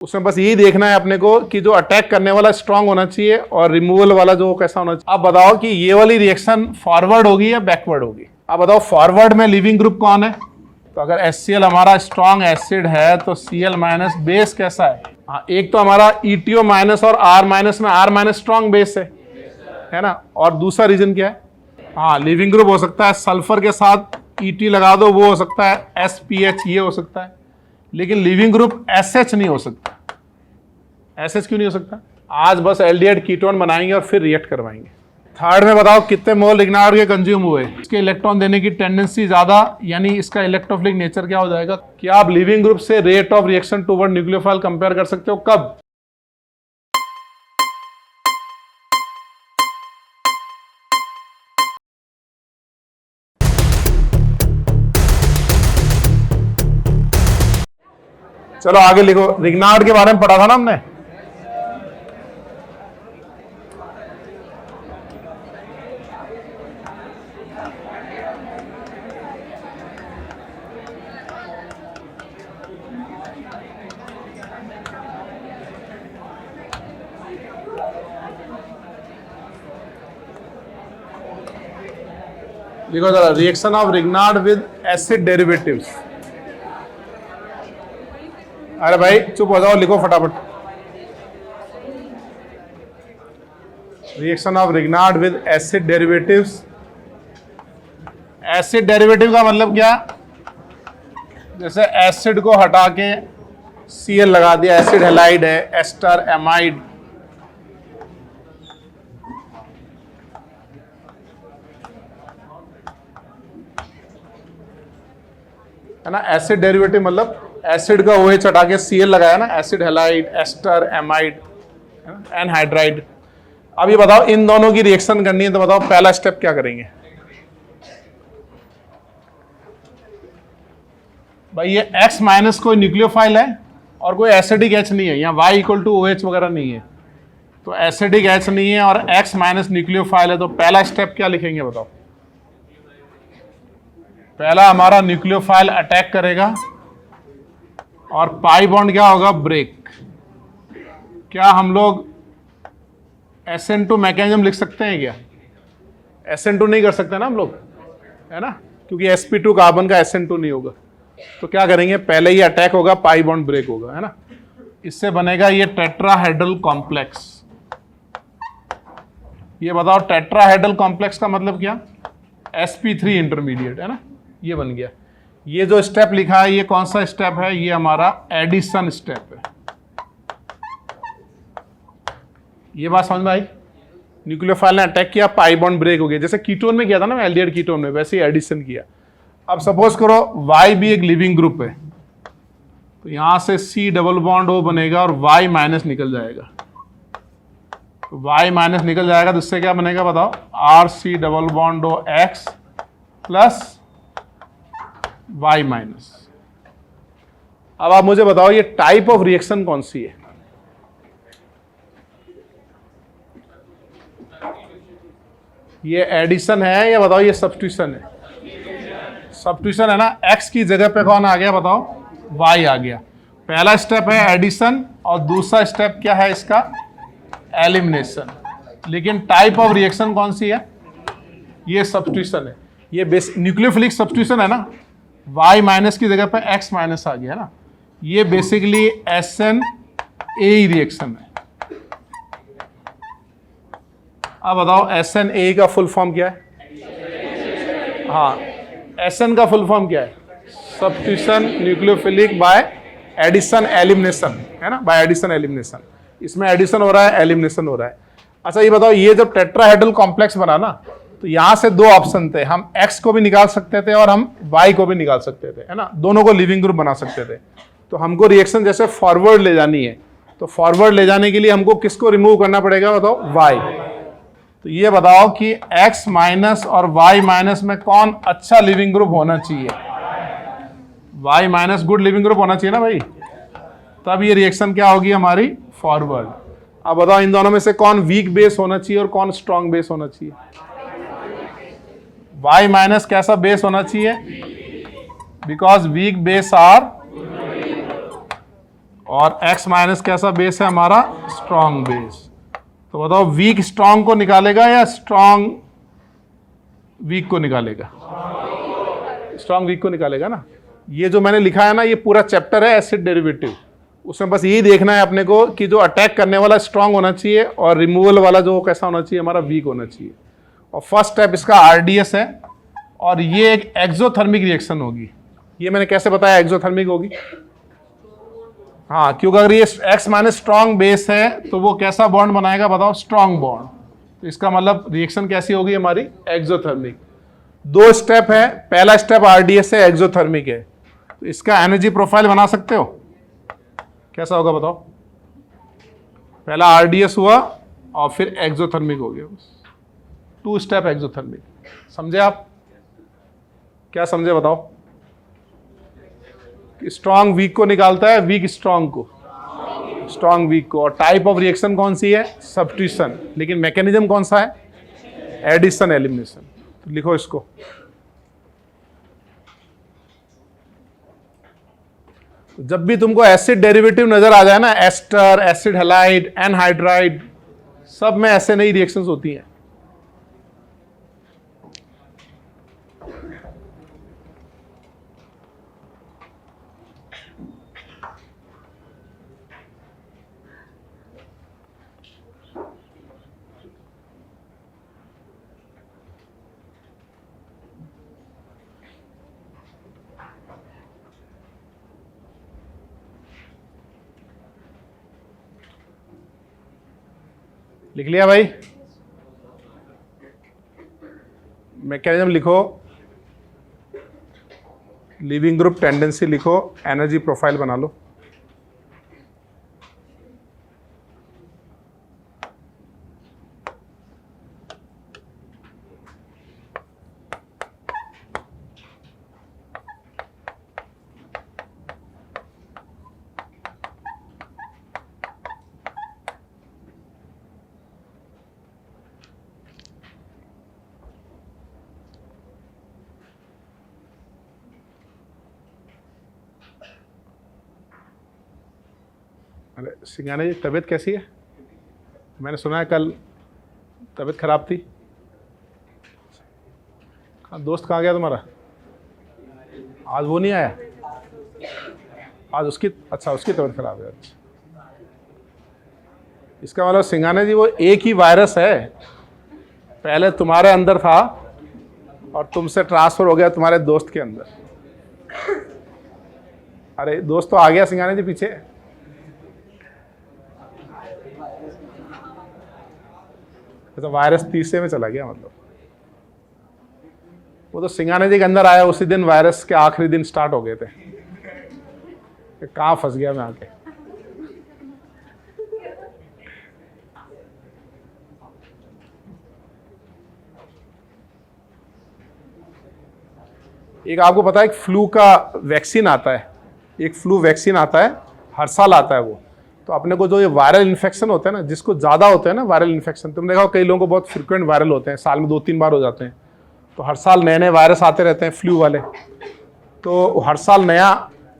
उसमें बस यही देखना है अपने को कि जो अटैक करने वाला स्ट्रांग होना चाहिए और रिमूवल वाला जो कैसा होना चाहिए। आप बताओ कि ये वाली रिएक्शन फॉरवर्ड होगी या बैकवर्ड होगी। आप बताओ फॉरवर्ड में लिविंग ग्रुप कौन है। तो अगर HCl हमारा स्ट्रांग एसिड है तो Cl माइनस बेस कैसा है। हाँ, एक तो हमारा ETO माइनस और R माइनस में R माइनस स्ट्रांग बेस है ना। और दूसरा रीजन क्या है, हाँ लिविंग ग्रुप हो सकता है सल्फर के साथ ET लगा दो, वो हो सकता है SPH, ये हो सकता है। लेकिन लिविंग ग्रुप SH नहीं हो सकता। SH क्यों नहीं हो सकता। आज बस एल्डिहाइड कीटोन बनाएंगे और फिर रिएक्ट करवाएंगे। थर्ड में बताओ कितने मोल रिग्नार्ड के कंज्यूम हुए। इसके इलेक्ट्रॉन देने की टेंडेंसी ज्यादा, यानी इसका इलेक्ट्रोफिलिक नेचर क्या हो जाएगा। क्या आप लिविंग ग्रुप से rate of reaction toward nucleophile compare कर सकते हो। कब। चलो आगे लिखो। रिग्नार्ड के बारे में पढ़ा था ना हमने। लिखो जरा, reaction of Grignard with acid derivatives. अरे भाई चुप हो जाओ, लिखो फटाफट। Reaction of Grignard with acid derivatives. Acid derivative का मतलब क्या, जैसे एसिड को हटा के Cl लगा दिया, एसिड हैलाइड है, एस्टर एमाइड। है ना। एसिड डेरिवेटिव मतलब एसिड का OH हटा के Cl लगाया ना, acid halide, ester amide, anhydride. अब ये बताओ इन दोनों की रिएक्शन करनी है तो बताओ पहला स्टेप क्या करेंगे। भाई ये X माइनस कोई न्यूक्लियोफाइल है और कोई एसिडिक H नहीं है, यहाँ Y इक्वल टू OH वगैरह नहीं है, तो एसिडिक H नहीं है और X माइनस न्यूक्लियोफाइल है। तो पहला स्टेप क्या लिखेंगे बताओ। पहला हमारा न्यूक्लियोफाइल अटैक करेगा और पाई बॉन्ड क्या होगा, ब्रेक। क्या हम लोग SN2 मैकेनिज्म लिख सकते हैं क्या। SN2 नहीं कर सकते ना हम लोग, है ना, क्योंकि sp2 कार्बन का SN2 नहीं होगा। तो क्या करेंगे, पहले ही अटैक होगा, पाई बॉन्ड ब्रेक होगा, है ना। इससे बनेगा ये टेट्राहेड्रल कॉम्प्लेक्स। ये बताओ टेट्राहेड्रल कॉम्प्लेक्स का मतलब क्या, sp3 इंटरमीडिएट, है ना, ये बन गया। ये जो स्टेप लिखा है ये कौन सा स्टेप है, ये हमारा एडिशन स्टेप है। ये बात समझ में आई। न्यूक्लियोफाइल ने अटैक किया, पाई बॉन्ड ब्रेक हो गया, जैसे कीटोन में किया था ना, एल्डिहाइड कीटोन में, वैसे ही एडिशन किया। अब सपोज करो Y भी एक लिविंग ग्रुप है, तो यहां से C डबल बॉन्ड O बनेगा और Y माइनस निकल जाएगा। तो Y माइनस निकल जाएगा तो इससे क्या बनेगा बताओ, RC double bond O X plus Y minus. अब आप मुझे बताओ ये टाइप ऑफ रिएक्शन कौन सी है। ये एडिशन है या बताओ ये सब्स्टिट्यूशन है। सब्स्टिट्यूशन है ना। X की जगह पे कौन आ गया बताओ, Y आ गया। पहला स्टेप है एडिशन और दूसरा स्टेप क्या है इसका, एलिमिनेशन। लेकिन टाइप ऑफ रिएक्शन कौन सी है, ये सब्स्टिट्यूशन है। ये न्यूक्लियोफिलिक सब्स्टिट्यूशन है ना, Y माइनस की जगह पे X माइनस आ गया ना। ये बेसिकली SNA रिएक्शन है। अब बताओ SNA का फुल फॉर्म क्या है। हाँ, SN का फुल फॉर्म क्या है, substitution nucleophilic by addition elimination, है ना, बाय एडिशन एलिमिनेशन। इसमें एडिशन हो रहा है, एलिमिनेशन हो रहा है। अच्छा ये बताओ, ये जब टेट्राहेड्रल कॉम्प्लेक्स बना ना, तो यहां से दो ऑप्शन थे, हम X को भी निकाल सकते थे और हम Y को भी निकाल सकते थे, है ना, दोनों को लिविंग ग्रुप बना सकते थे। तो हमको रिएक्शन जैसे फॉरवर्ड ले जानी है, तो फॉरवर्ड ले जाने के लिए हमको किसको रिमूव करना पड़ेगा बताओ, Y। तो ये बताओ कि X माइनस और Y माइनस में कौन अच्छा लिविंग ग्रुप होना चाहिए। Y minus good leaving group होना चाहिए ना भाई, तब ये रिएक्शन क्या होगी हमारी, फॉरवर्ड। अब बताओ इन दोनों में से कौन वीक बेस होना चाहिए और कौन स्ट्रॉन्ग बेस होना चाहिए। Y माइनस कैसा बेस होना चाहिए, बिकॉज वीक बेस आर और X माइनस कैसा बेस है हमारा? Strong base. तो बताओ वीक स्ट्रॉन्ग को निकालेगा या स्ट्रॉन्ग वीक को निकालेगा? स्ट्रॉन्ग वीक को निकालेगा ना। ये जो मैंने लिखा है ना, ये पूरा चैप्टर है एसिड डेरिवेटिव, उसमें बस यही देखना है अपने को कि जो अटैक करने वाला स्ट्रॉन्ग होना चाहिए और रिमूवल वाला जो कैसा होना चाहिए हमारा? वीक होना चाहिए। और फर्स्ट स्टेप इसका आरडीएस है और ये एक एक्सोथर्मिक रिएक्शन होगी। ये मैंने कैसे बताया एक्सोथर्मिक होगी? हाँ, क्योंकि अगर ये X माइनस स्ट्रॉन्ग बेस है तो वो कैसा बॉन्ड बनाएगा बताओ? Strong bond. तो इसका मतलब रिएक्शन कैसी होगी हमारी? एक्सोथर्मिक। 2 स्टेप है, पहला स्टेप आरडीएस है, एक्सोथर्मिक है। तो इसका एनर्जी प्रोफाइल बना सकते हो? कैसा होगा बताओ? पहला आरडीएस हुआ और फिर एक्सोथर्मिक हो गया। 2 स्टेप एक्सोथर्मिक। समझे आप? क्या समझे बताओ? स्ट्रॉन्ग वीक को निकालता है, वीक स्ट्रॉन्ग को, स्ट्रॉन्ग वीक को। और टाइप ऑफ रिएक्शन कौन सी है? सब्स्टिट्यूशन। लेकिन मैकेनिज्म कौन सा है? Addition elimination. तो लिखो इसको। जब भी तुमको एसिड डेरिवेटिव नजर आ जाए ना, एस्टर, एसिड हैलाइड, एनहाइड्राइड, सब में ऐसे नई रिएक्शंस होती हैं। लिख लिया भाई? मैकेनिज्म लिखो, लीविंग ग्रुप टेंडेंसी लिखो, एनर्जी प्रोफाइल बना लो। अरे सिंगाना जी, तबीयत कैसी है? मैंने सुना है कल तबीयत खराब थी। दोस्त कहाँ गया तुम्हारा? आज वो नहीं आया? आज उसकी, अच्छा उसकी तबीयत खराब है। अच्छा, इसका मतलब सिंगाना जी वो एक ही वायरस है, पहले तुम्हारे अंदर था और तुमसे ट्रांसफर हो गया तुम्हारे दोस्त के अंदर। अरे दोस्त तो आ गया सिंगाना जी पीछे। तो वायरस तीसरे में चला गया, मतलब वो तो सिंगाना जी के अंदर आया उसी दिन वायरस के आखिरी दिन स्टार्ट हो गए थे। कहाँ फंस गया मैं आके। एक आपको पता है एक फ्लू का वैक्सीन आता है, एक फ्लू वैक्सीन आता है, हर साल आता है वो। तो अपने को जो ये वायरल इन्फेक्शन होते हैं ना, जिसको ज़्यादा होते हैं ना वायरल इन्फेक्शन, तुमने देखा कई लोगों को बहुत फ्रिक्वेंट वायरल होते हैं, साल में 2-3 बार हो जाते हैं। तो हर साल नए नए वायरस आते रहते हैं फ्लू वाले। तो हर साल नया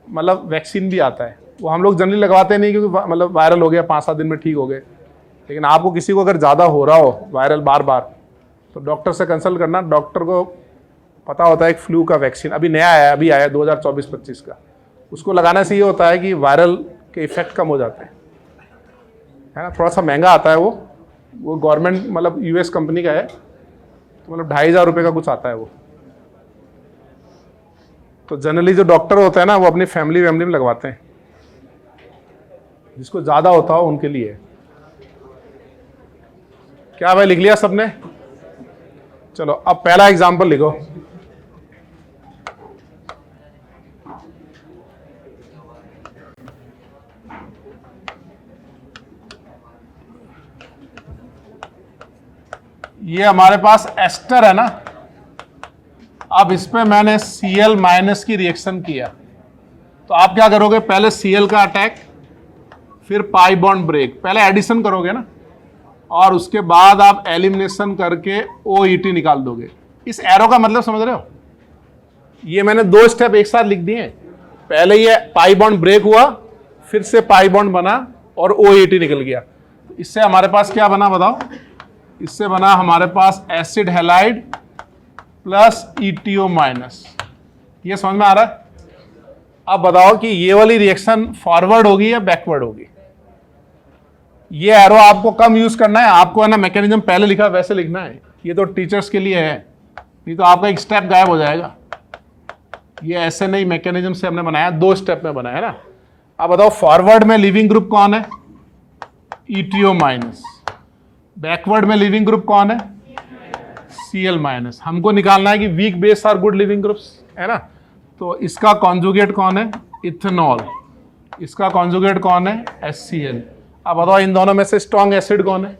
मतलब वैक्सीन भी आता है। वो हम लोग जनरली लगवाते नहीं क्योंकि मतलब वायरल हो गया 5-7 दिन में ठीक हो गए। लेकिन आपको किसी को अगर ज़्यादा हो रहा हो वायरल बार बार, तो डॉक्टर से कंसल्ट करना। डॉक्टर को पता होता है एक फ्लू का वैक्सीन अभी नया आया, अभी आया 2024-25 का। उसको लगाने से ये होता है कि वायरल के इफेक्ट कम हो जाते हैं, है ना। थोड़ा सा महंगा आता है वो गवर्नमेंट मतलब यूएस कंपनी का है, तो मतलब 2500 रुपये का कुछ आता है वो। तो जनरली जो डॉक्टर होता है ना, वो अपनी फैमिली में लगवाते हैं, जिसको ज़्यादा होता हो उनके लिए। क्या भाई लिख लिया सबने? चलो अब पहला एग्जाम्पल लिखो। ये हमारे पास एस्टर है ना। अब इस पे मैंने Cl माइनस की रिएक्शन किया, तो आप क्या करोगे? पहले Cl का अटैक, फिर पाई बॉन्ड ब्रेक, पहले एडिशन करोगे ना, और उसके बाद आप एलिमिनेशन करके OET निकाल दोगे। इस एरो का मतलब समझ रहे हो? ये मैंने 2 स्टेप एक साथ लिख दिए। पहले ये पाई बॉन्ड ब्रेक हुआ, फिर से पाई बॉन्ड बना और OH निकल गया। इससे हमारे पास क्या बना बताओ? इससे बना हमारे पास acid halide plus ETO minus. ये समझ में आ रहा है? अब बताओ कि ये वाली रिएक्शन फॉरवर्ड होगी या बैकवर्ड होगी? ये एरो आपको कम यूज करना है, आपको है ना मैकेनिज्म पहले लिखा वैसे लिखना है। ये तो टीचर्स के लिए है, नहीं तो आपका एक स्टेप गायब हो जाएगा। ये ऐसे नहीं, मैकेनिज्म से हमने बनाया, 2 स्टेप में बनाया है ना। अब बताओ फॉरवर्ड में लिविंग ग्रुप कौन है? ETO माइनस। बैकवर्ड में लिविंग ग्रुप कौन है? Cl माइनस। हमको निकालना है कि weak base are good leaving groups, है ना। तो इसका कॉन्जुगेट कौन है? इथेनॉल। इसका कॉन्जुगेट कौन है? HCl। अब बताओ इन दोनों में से स्ट्रॉन्ग एसिड कौन है?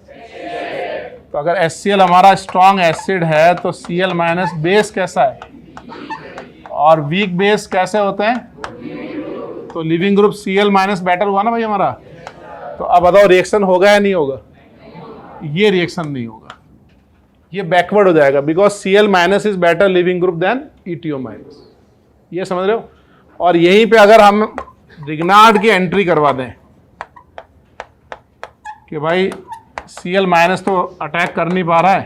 तो अगर HCl हमारा स्ट्रॉन्ग एसिड है तो Cl माइनस बेस कैसा है? और वीक बेस कैसे होते हैं? तो leaving group Cl minus better हुआ ना भाई हमारा। तो अब बताओ रिएक्शन होगा या नहीं होगा? ये रिएक्शन नहीं होगा, ये बैकवर्ड हो जाएगा, बिकॉज Cl माइनस is better leaving group than ETO minus. ये समझ रहे हो? और यहीं पे अगर हम रिग्नार्ड की एंट्री करवा दें कि भाई Cl माइनस तो अटैक कर नहीं पा रहा है,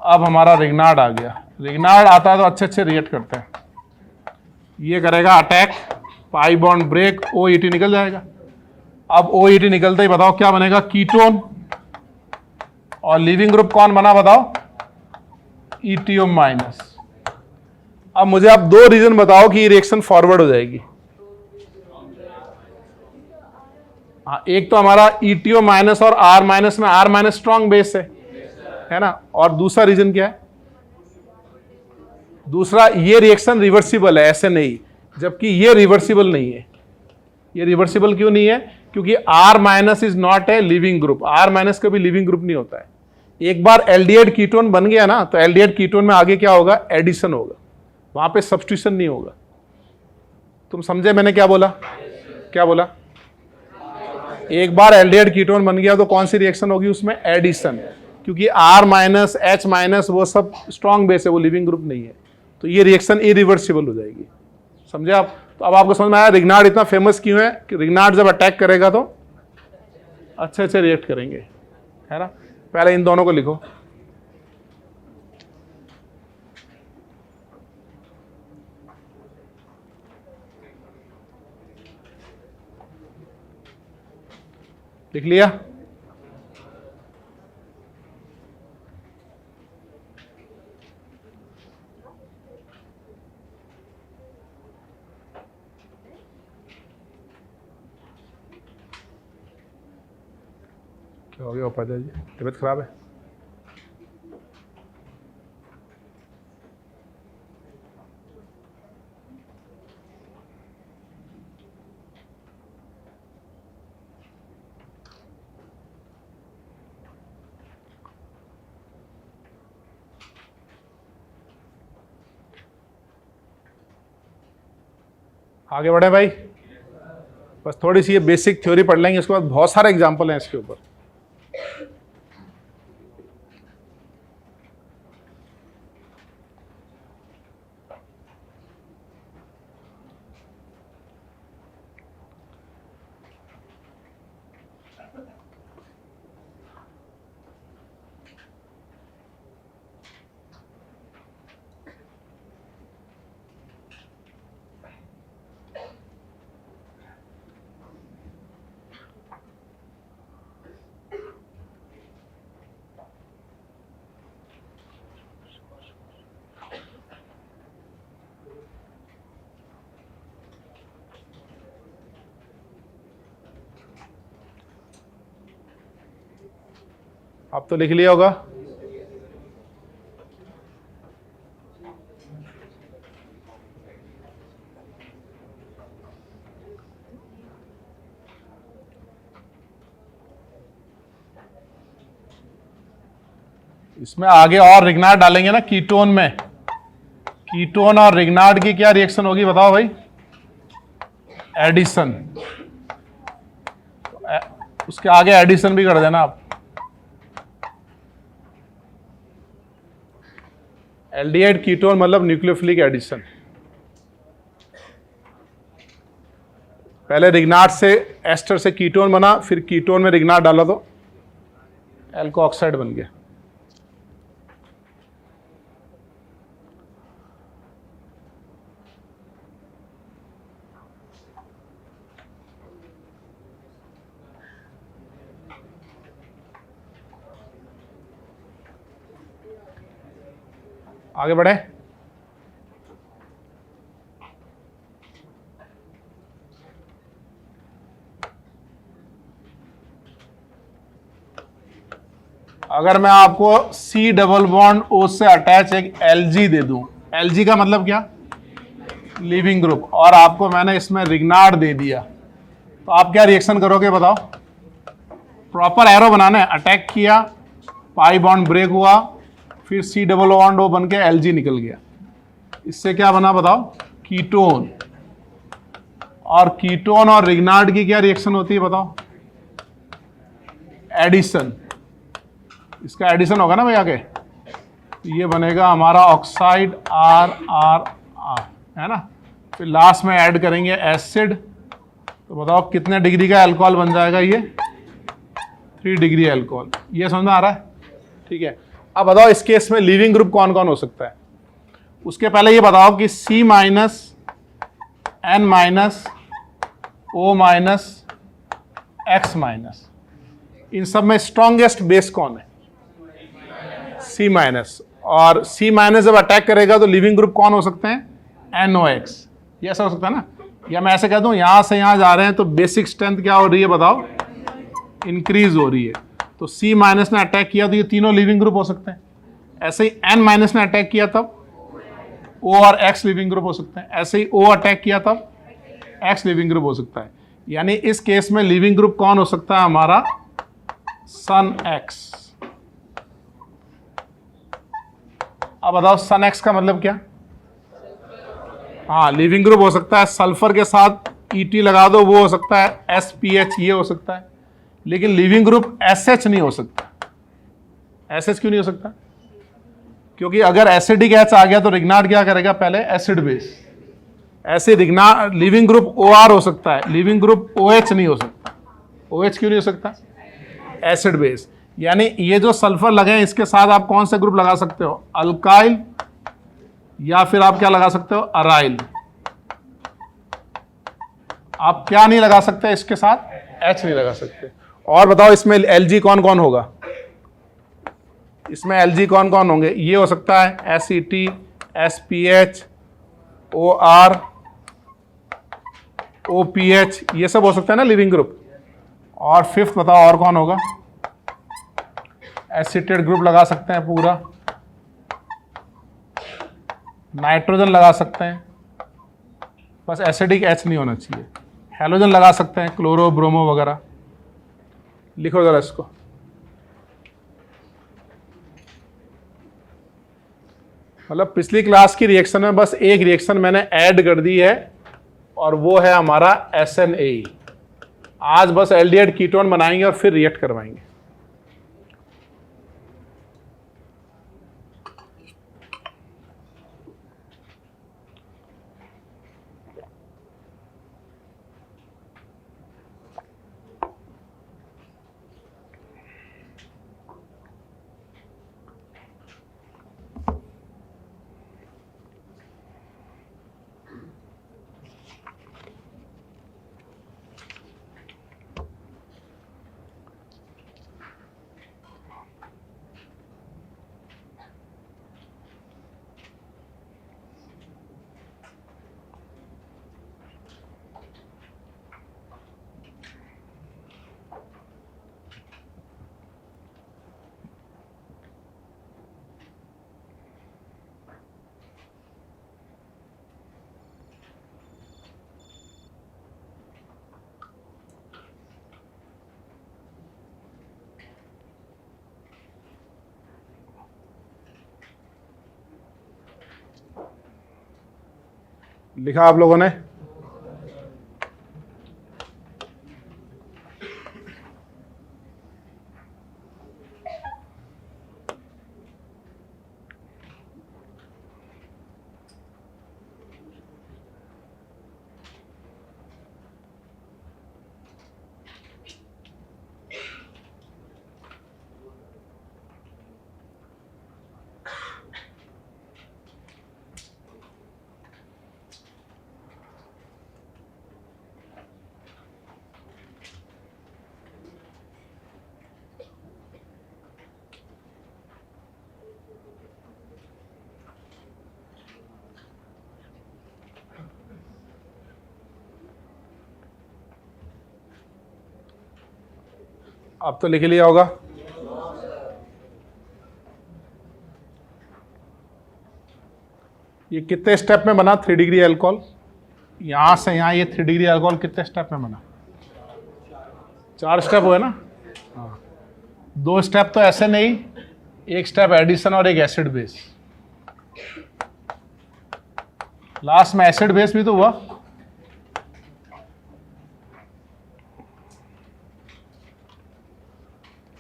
अब हमारा रिग्नार्ड आ गया। रिग्नार्ड आता है तो अच्छे अच्छे रिएक्ट करते हैं। ये करेगा attack, pi bond break, OET निकल जाएगा। अब OET निकलते ही बताओ क्या बनेगा? कीटोन। और लिविंग ग्रुप कौन बना बताओ? ETO minus. अब मुझे आप 2 रीजन बताओ कि ये रिएक्शन फॉरवर्ड हो जाएगी। हाँ, एक तो हमारा ETO माइनस और R माइनस में R माइनस स्ट्रॉन्ग बेस है ना। और दूसरा रीजन क्या है? दूसरा, ये रिएक्शन रिवर्सिबल है, ऐसे नहीं, जबकि ये रिवर्सिबल नहीं है। ये रिवर्सिबल क्यों नहीं है? क्योंकि R minus is not a leaving group. R minus कभी लिविंग ग्रुप नहीं होता है। एक बार एल्डिहाइड कीटोन बन गया ना, तो एल्डिहाइड कीटोन में आगे क्या होगा? एडिशन होगा, वहां पे सब्स्टिट्यूशन नहीं होगा। तुम समझे मैंने क्या बोला? क्या बोला? एक बार एल्डिहाइड कीटोन बन गया तो कौन सी रिएक्शन होगी उसमें? एडिशन। क्योंकि R माइनस H माइनस वो सब स्ट्रॉन्ग बेस है, वो लिविंग ग्रुप नहीं है। तो ये रिएक्शन इरिवर्सिबल हो जाएगी। समझे आप? तो अब आपको समझ में आया रिग्नार्ड इतना फेमस क्यों है? कि रिग्नार्ड जब अटैक करेगा तो अच्छे अच्छे रिएक्ट करेंगे, है ना। पहले इन दोनों को लिखो। लिख लिया? क्या हो गया उपाध्याय जी, तबीयत खराब है? आगे बढ़े भाई, बस थोड़ी सी ये बेसिक थ्योरी पढ़ लेंगे, उसके बाद बहुत सारे एग्जाम्पल हैं इसके ऊपर। आप तो लिख लिया होगा। इसमें आगे और रिग्नार्ड डालेंगे ना कीटोन में। कीटोन और रिग्नार्ड की क्या रिएक्शन होगी बताओ भाई? एडिशन। उसके आगे एडिशन भी कर देना आप। एल्डिहाइड कीटोन मतलब न्यूक्लियोफिलिक एडिशन। पहले रिग्नार्ड से एस्टर से कीटोन बना, फिर कीटोन में रिग्नार्ड डाला तो एल्को ऑक्साइड बन गया। आगे बढ़े। अगर मैं आपको C डबल बॉन्ड O से अटैच एक Lg दे दूं, Lg का मतलब क्या, लीविंग ग्रुप, और आपको मैंने इसमें रिग्नार्ड दे दिया, तो आप क्या रिएक्शन करोगे बताओ? प्रॉपर एरो बनाना है, अटैक किया, पाई बॉन्ड ब्रेक हुआ, फिर C डबल बॉन्ड O बन के Lg निकल गया, इससे क्या बना बताओ? कीटोन। और कीटोन और रिग्नार्ड की क्या रिएक्शन होती है बताओ? एडिशन। इसका एडिशन होगा ना भाई आगे, ये बनेगा हमारा ऑक्साइड RRR, है ना। फिर लास्ट में ऐड करेंगे एसिड, तो बताओ कितने डिग्री का अल्कोहल बन जाएगा? ये 3 डिग्री अल्कोहल। ये समझ में आ रहा है? ठीक है। अब बताओ इस केस में लीविंग ग्रुप कौन कौन हो सकता है? उसके पहले ये बताओ कि C minus N minus O minus X minus, इन सब में स्ट्रॉन्गेस्ट बेस कौन है? C minus. और C माइनस जब अटैक करेगा तो लिविंग ग्रुप कौन हो सकते हैं? NOx। ये ऐसा हो सकता है ना, या मैं ऐसे कह दूं यहां से यहां जा रहे हैं तो बेसिक स्ट्रेंथ क्या हो रही है बताओ? इंक्रीज हो रही है। तो C माइनस ने अटैक किया तो ये तीनों लिविंग ग्रुप हो सकते हैं। ऐसे ही N माइनस ने अटैक किया तब O और X लिविंग ग्रुप हो सकते हैं। ऐसे ही O अटैक किया तब X लिविंग ग्रुप हो सकता है। यानी इस केस में लिविंग ग्रुप कौन हो सकता है हमारा? सन X। अब बताओ सन X का मतलब क्या? हाँ, लिविंग ग्रुप हो सकता है, सल्फर के साथ ET लगा दो वो हो सकता है, SPH ये हो सकता है, लेकिन लिविंग ग्रुप SH नहीं हो सकता। SH क्यों नहीं हो सकता? क्योंकि अगर एसिडिक H आ गया तो रिग्नार्ड क्या करेगा? पहले एसिड बेस। ऐसे रिग्नार्ड लिविंग ग्रुप OR हो सकता है, लिविंग ग्रुप OH नहीं हो सकता। OH क्यों नहीं हो सकता? Acid base. यानी ये जो सल्फर लगे हैं इसके साथ आप कौन सा ग्रुप लगा सकते हो? अल्काइल, या फिर आप क्या लगा सकते हो? अराइल। आप क्या नहीं लगा सकते इसके साथ? H नहीं लगा सकते। और बताओ इसमें Lg कौन कौन होगा? इसमें Lg कौन कौन होंगे? ये हो सकता है SET, SPH, OR, OPH, ये सब हो सकता है ना लिविंग ग्रुप। और फिफ्थ बताओ और कौन होगा? एसिटेट ग्रुप लगा सकते हैं पूरा, नाइट्रोजन लगा सकते हैं, बस एसिडिक H नहीं होना चाहिए। हैलोजन लगा सकते हैं, क्लोरो ब्रोमो वगैरह। लिखो जरा इसको। मतलब पिछली क्लास की रिएक्शन में बस एक रिएक्शन मैंने ऐड कर दी है और वो है हमारा SNAE। आज बस एल्डिहाइड कीटोन बनाएंगे और फिर रिएक्ट करवाएंगे। लिखा आप लोगों ने? अब तो लिख लिया होगा। ये कितने स्टेप में बना 3 डिग्री अल्कोहल? यहां से यहां ये 3 डिग्री अल्कोहल कितने स्टेप में बना? 4 स्टेप हुए ना? हाँ, 2 स्टेप तो ऐसे नहीं, 1 स्टेप एडिशन और 1 एसिड बेस। लास्ट में एसिड बेस भी तो हुआ।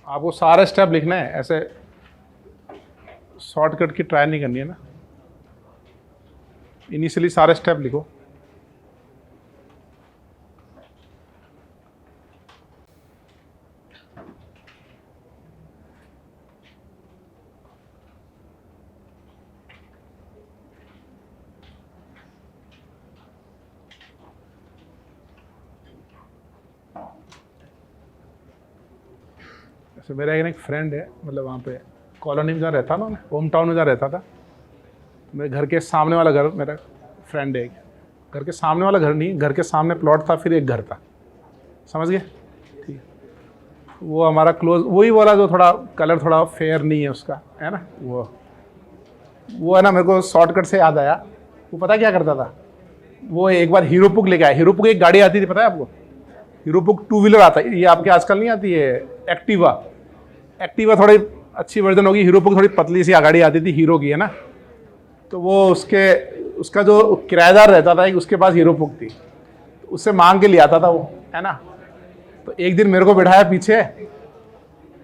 आपको सारे स्टेप लिखना है, ऐसे शॉर्टकट की ट्राई नहीं करनी है ना। इनिशियली सारे स्टेप लिखो। ऐसे मेरा एक फ्रेंड है, मतलब वहाँ पे कॉलोनी में जहाँ रहता ना, होम टाउन में जहाँ रहता था, मेरे घर के सामने वाला घर, मेरा फ्रेंड है, घर के सामने वाला घर नहीं, घर के सामने प्लॉट था, फिर एक घर था, समझ गए? ठीक है, वो हमारा क्लोज, वही वाला जो थोड़ा कलर थोड़ा फेयर नहीं है उसका, है ना, वो है ना। मेरे को शॉर्टकट से याद आया, वो पता क्या करता था, वो एक बार हीरो पुक लेके आया। हीरो पुक एक गाड़ी आती थी, पता है आपको? हीरो पुक 2 व्हीलर आता है, ये आपके आजकल नहीं आती है एक्टिवा थोड़ी अच्छी वर्जन होगी, हीरो पुक थोड़ी पतली सी गाड़ी आती थी हीरो की, है ना। तो वो उसका जो किराएदार रहता था उसके पास हीरो पुक थी, तो उससे मांग के ले आता था वो, है ना। तो एक दिन मेरे को बिठाया पीछे,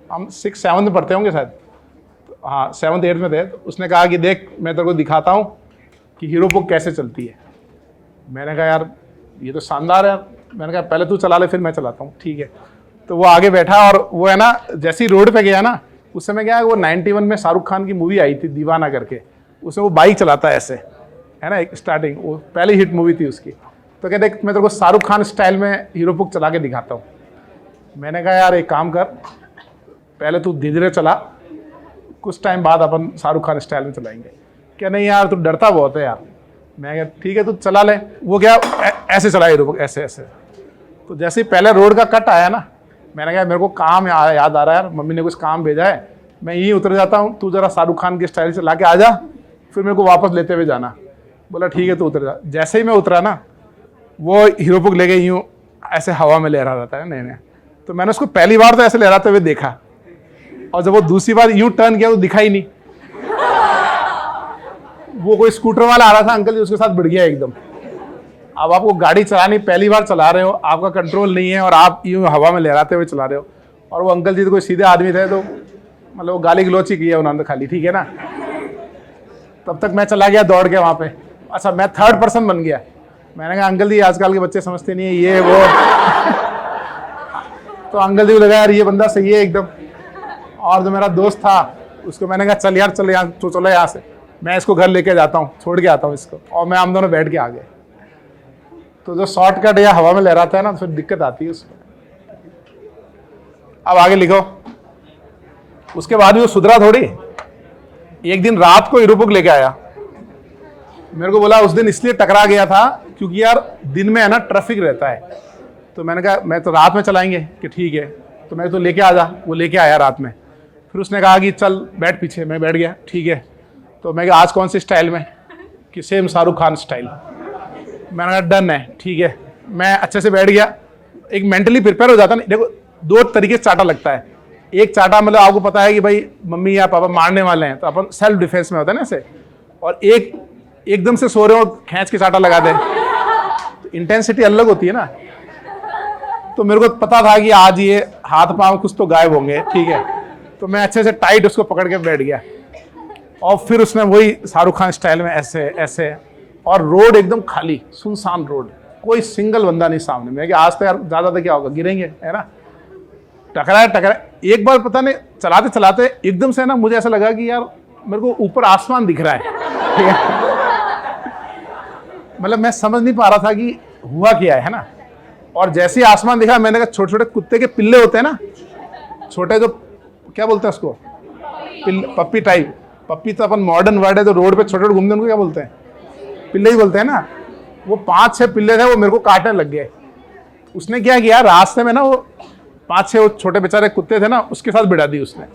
हम 6-7 में पढ़ते होंगे शायद, तो हाँ 7th-8th में थे। तो उसने कहा कि देख मैं तेरे को दिखाता हूँ कि हीरो पुक कैसे चलती है। मैंने कहा यार ये तो शानदार है। मैंने कहा पहले तू चला ले फिर मैं चलाता हूँ, ठीक है। तो वो आगे बैठा और वो है ना, जैसे ही रोड पे गया ना, उस समय क्या है, वो 91 में शाहरुख खान की मूवी आई थी दीवाना करके, उसमें वो बाइक चलाता है ऐसे, है ना, एक स्टार्टिंग, वो पहली हिट मूवी थी उसकी। तो कहते मैं तेरे को शाहरुख खान स्टाइल में हीरो पुक चला के दिखाता हूँ। मैंने कहा यार एक काम कर, पहले तू धीरे धीरे चला, कुछ टाइम बाद अपन शाहरुख खान स्टाइल में चलाएंगे। क्या नहीं यार तू डरता बहुत है यार। मैं कहा ठीक है तू चला ले। वो क्या ऐसे चला हीरो पुक, ऐसे ऐसे। तो जैसे ही पहले रोड का कट आया ना, मैंने कहा मेरे को काम याद आ रहा है यार, मम्मी ने कुछ काम भेजा है, मैं यहीं उतर जाता हूँ, तू जरा शाहरुख खान के स्टाइल से ला के आ जा, फिर मेरे को वापस लेते हुए जाना। बोला ठीक है तू उतर जा। जैसे ही मैं उतरा ना, वो हीरो पुक लेके यूँ ऐसे हवा में लहरा रहता है नए। तो मैंने उसको पहली बार तो ऐसे लहराते हुए देखा, और जब वो दूसरी बार यूँ टर्न किया तो दिखा ही नहीं। वो कोई स्कूटर वाला आ रहा था अंकल जी, उसके साथ भिड़ गया एकदम। अब आपको गाड़ी चलानी, पहली बार चला रहे हो, आपका कंट्रोल नहीं है और आप यूँ हवा में लहराते हुए चला रहे हो। और वो अंकल जी तो कोई सीधे आदमी थे, तो मतलब वो गाली गलौच ही की है उन्होंने खाली, ठीक है ना। तब तक मैं चला गया दौड़ के वहाँ पे। अच्छा मैं 3rd पर्सन बन गया। मैंने कहा अंकल जी आजकल के बच्चे समझते नहीं है ये वो। तो अंकल जी को लगा यार ये बंदा सही है एकदम। और जो मेरा दोस्त था उसको मैंने कहा चल यार चल यहाँ, तो चलो यहाँ से, मैं इसको घर लेके जाता हूँ, छोड़ के आता हूँ इसको। और मैं हम दोनों बैठ के आ गए। तो जो शॉर्टकट या हवा में लहराता है ना, फिर दिक्कत आती है उसमें। अब आगे लिखो। उसके बाद भी वो सुधरा थोड़ी। एक दिन रात को हीरो पुक लेके आया, मेरे को बोला उस दिन इसलिए टकरा गया था क्योंकि यार दिन में है ना ट्रैफिक रहता है। तो मैंने कहा मैं तो रात में चलाएंगे, कि ठीक है। तो मैं तो लेके आ जा। वो लेके आया रात में। फिर उसने कहा कि चल बैठ पीछे। मैं बैठ गया, ठीक है। तो मैं कहा आज कौन सी स्टाइल में? कि सेम शाहरुख खान स्टाइल। मैंने कहा डन है, ठीक है। मैं अच्छे से बैठ गया, एक मेंटली प्रिपेयर हो जाता ना। देखो 2 तरीके से चाटा लगता है। एक चाटा मतलब आपको पता है कि भाई मम्मी या पापा मारने वाले हैं, तो अपन सेल्फ डिफेंस में होता है ना ऐसे। और एक एकदम से सो रहे हो, खींच के चाटा लगा दे, तो इंटेंसिटी अलग होती है ना। तो मेरे को पता था कि आज ये हाथ पांव कुछ तो गायब होंगे, ठीक है। तो मैं अच्छे से टाइट उसको पकड़ के बैठ गया। और फिर उसने वही शाहरुख खान स्टाइल में ऐसे ऐसे, और रोड एकदम खाली, सुनसान रोड, कोई सिंगल बंदा नहीं सामने में। कि आज तो यार ज्यादा तो क्या होगा, गिरेंगे, है ना। टकराया। एक बार पता नहीं चलाते चलाते एकदम से ना मुझे ऐसा लगा कि यार मेरे को ऊपर आसमान दिख रहा है, ठीक है। मतलब मैं समझ नहीं पा रहा था कि हुआ क्या है ना। और जैसे ही आसमान दिखा, मैंने कहा छोटे छोटे कुत्ते के पिल्ले होते हैं ना, छोटे जो क्या बोलते हैं उसको, पप्पी टाइप। पप्पी तो अपन मॉडर्न वर्ड है, जो रोड पे छोटे छोटे घूमते हैं उनको क्या बोलते हैं? पिल्ले ही बोलते हैं ना। वो 5-6 पिल्ले थे, वो मेरे को काटने लग गए। उसने क्या किया, रास्ते में ना वो 5-6 वो छोटे बेचारे कुत्ते थे ना, उसके साथ भिड़ा दी उसने।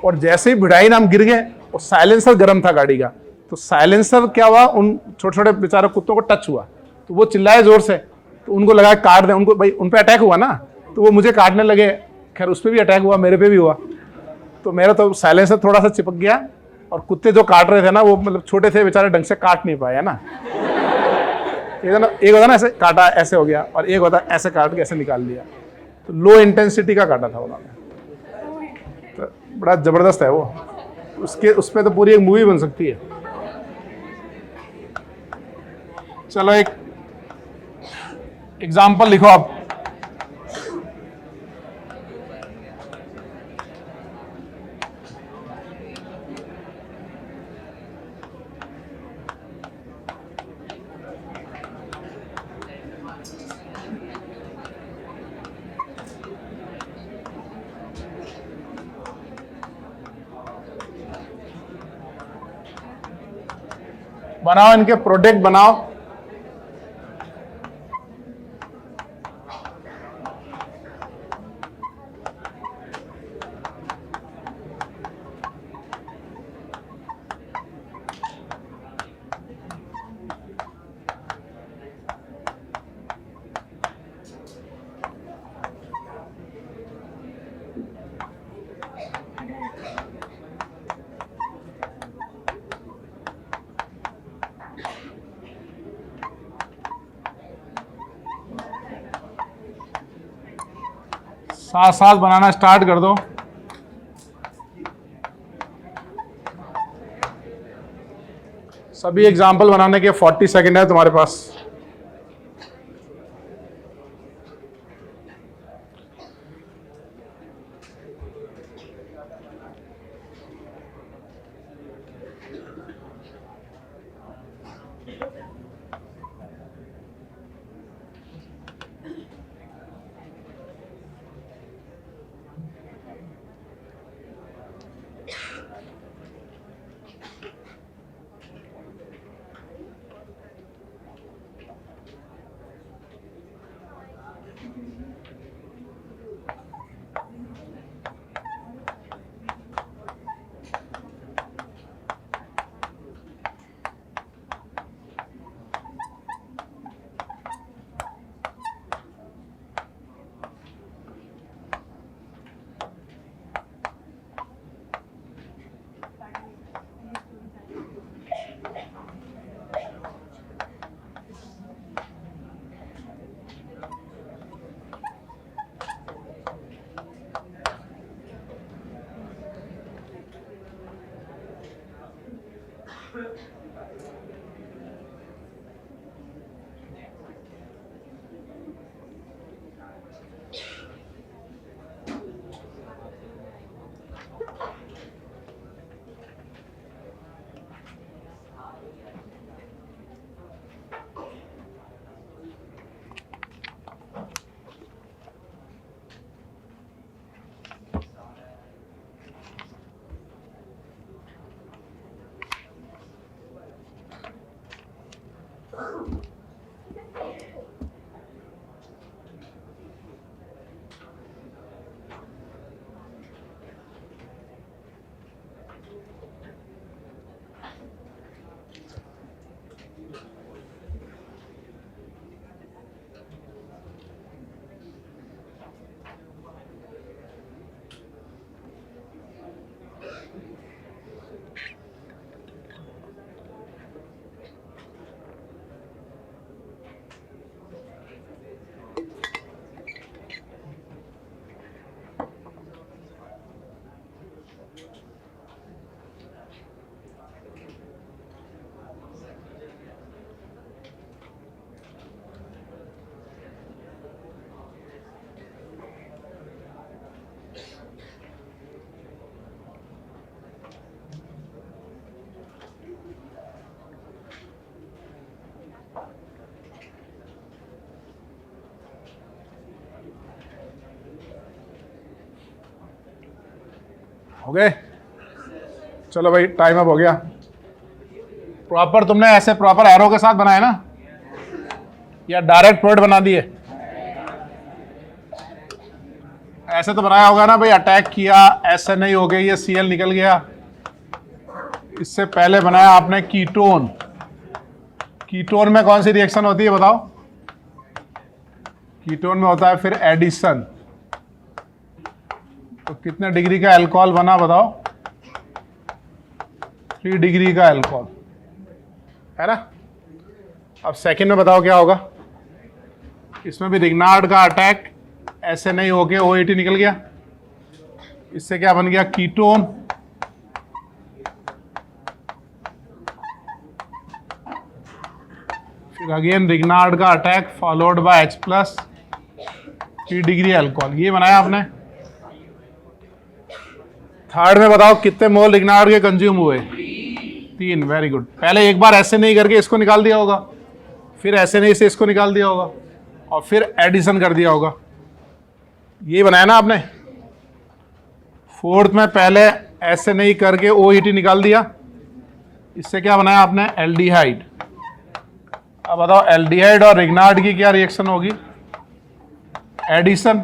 और जैसे ही भिड़ाई ना, हम गिर गए, और साइलेंसर गर्म था गाड़ी का, तो साइलेंसर क्या हुआ, उन छोटे छोटे बेचारे कुत्तों को टच हुआ, तो वो चिल्लाए जोर से, तो उनको लगा काट दें उनको, भाई उन पे अटैक हुआ ना, तो वो मुझे काटने लगे। खैर उस पर भी अटैक हुआ, मेरे पे भी हुआ, तो मेरा तो साइलेंसर थोड़ा सा चिपक गया, और कुत्ते जो काट रहे थे ना, वो मतलब छोटे थे बेचारे, ढंग से काट नहीं पाए, है ना। एक होता ना ऐसे काटा, ऐसे हो गया, और एक होता ऐसे काट के ऐसे निकाल लिया। तो लो इंटेंसिटी का काटा था उन्होंने, तो बड़ा जबरदस्त है वो। उस पर तो पूरी एक मूवी बन सकती है। चलो एक एग्जाम्पल लिखो आप। बनाओ, इनके प्रोडक्ट बनाओ। साथ साथ बनाना स्टार्ट कर दो। सभी एग्जाम्पल बनाने के 40 सेकंड है तुम्हारे पास। हो गए? चलो भाई, टाइम अप हो गया। प्रॉपर तुमने ऐसे प्रॉपर एरो के साथ बनाए ना, या डायरेक्ट प्रोडक्ट बना दिए? ऐसे तो बनाया होगा ना भाई, अटैक किया, SNA हो गया, ये Cl निकल गया। इससे पहले बनाया आपने कीटोन। कीटोन में कौन सी रिएक्शन होती है बताओ? कीटोन में होता है फिर एडिशन। तो कितने डिग्री का अल्कोहल बना बताओ? 3 डिग्री का अल्कोहल, है ना। अब सेकंड में बताओ क्या होगा? इसमें भी रिग्नार्ड का अटैक, SNA हो गया, OH निकल गया। इससे क्या बन गया? कीटोन। फिर अगेन रिग्नार्ड का attack followed by H+, 3 degree alcohol, ये बनाया आपने। थर्ड में बताओ कितने मोल रिग्नार्ड के कंज्यूम हुए? 3। Very good. पहले एक बार SNA करके इसको निकाल दिया होगा, फिर SNA से इसको निकाल दिया होगा, और फिर एडिशन कर दिया होगा। ये बनाया ना आपने। फोर्थ में पहले SNA करके OET निकाल दिया, इससे क्या बनाया आपने? एल्डिहाइड। अब बताओ एल्डिहाइड और रिग्नार्ड की क्या रिएक्शन होगी? एडिशन।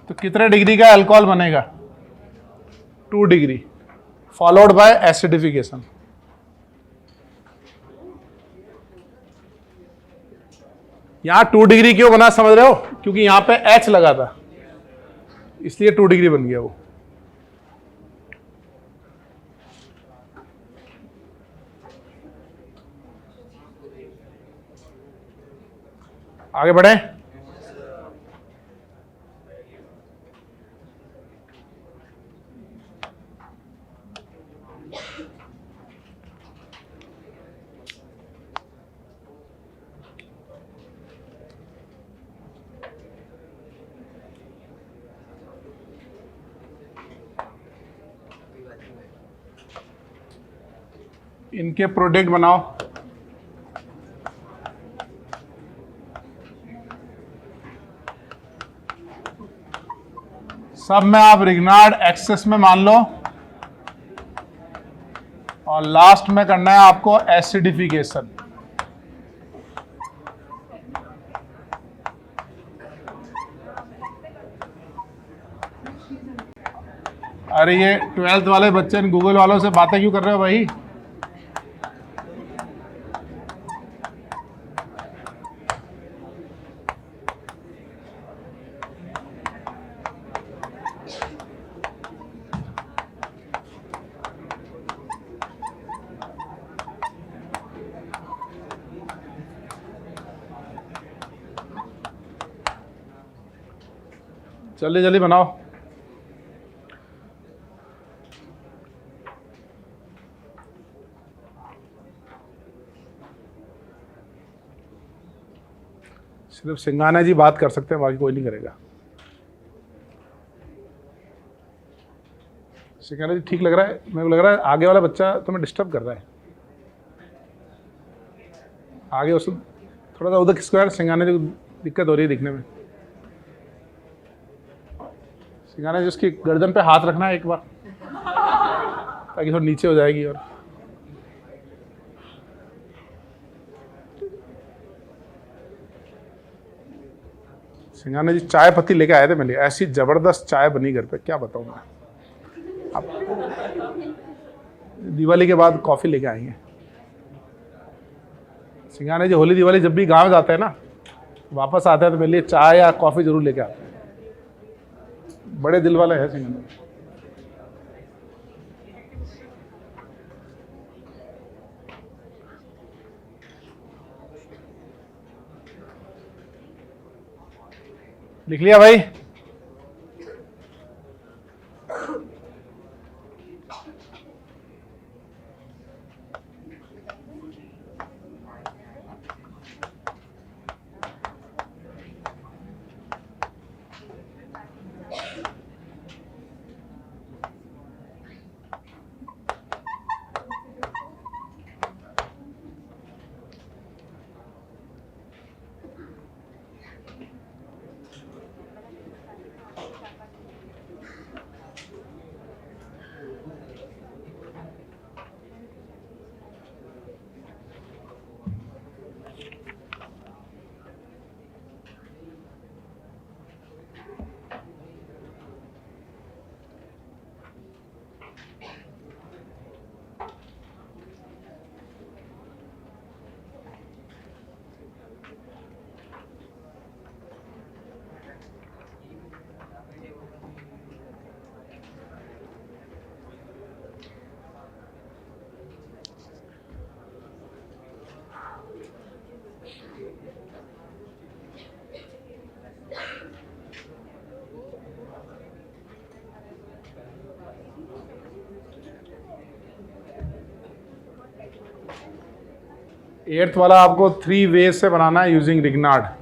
तो कितने डिग्री का अल्कोहल बनेगा? 2 डिग्री, फॉलोड बाय एसिडिफिकेशन। यहां 2 डिग्री क्यों बना समझ रहे हो? क्योंकि यहां पे H लगा था, इसलिए 2 डिग्री बन गया वो। आगे बढ़े। इनके प्रोडक्ट बनाओ। सब में आप रिग्नार्ड एक्सेस में मान लो, और लास्ट में करना है आपको एसिडिफिकेशन। अरे ये 12th वाले बच्चे गूगल वालों से बातें क्यों कर रहे हो भाई? जल्दी जल्दी बनाओ। सिर्फ सिंघाना जी बात कर सकते हैं, बाकी कोई नहीं करेगा। सिंघाना जी ठीक लग रहा है? मेरे को लग रहा है आगे वाला बच्चा तुम्हें डिस्टर्ब कर रहा है। आगे उसको थोड़ा सा उधर किसको यार, सिंघाना जी को दिक्कत हो रही है दिखने में। सिंघाना जी उसकी गर्दन पे हाथ रखना है एक बार, ताकि थोड़ा नीचे हो जाएगी। और सिंघाना जी चाय पत्ती लेके आए थे मेरे लिए, ऐसी जबरदस्त चाय बनी घर पे, क्या बताऊं मैं। अब दिवाली के बाद कॉफी लेके आएंगे। सिंघाना जी होली दिवाली जब भी गांव जाते हैं ना, वापस आते हैं तो मेरे लिए चाय या कॉफी जरूर लेके आते हैं। बड़े दिल वाले हैं सिंघाना जी। लिख लिया भाई? 8th वाला आपको 3 वेज से बनाना है यूजिंग रिग्नार्ड।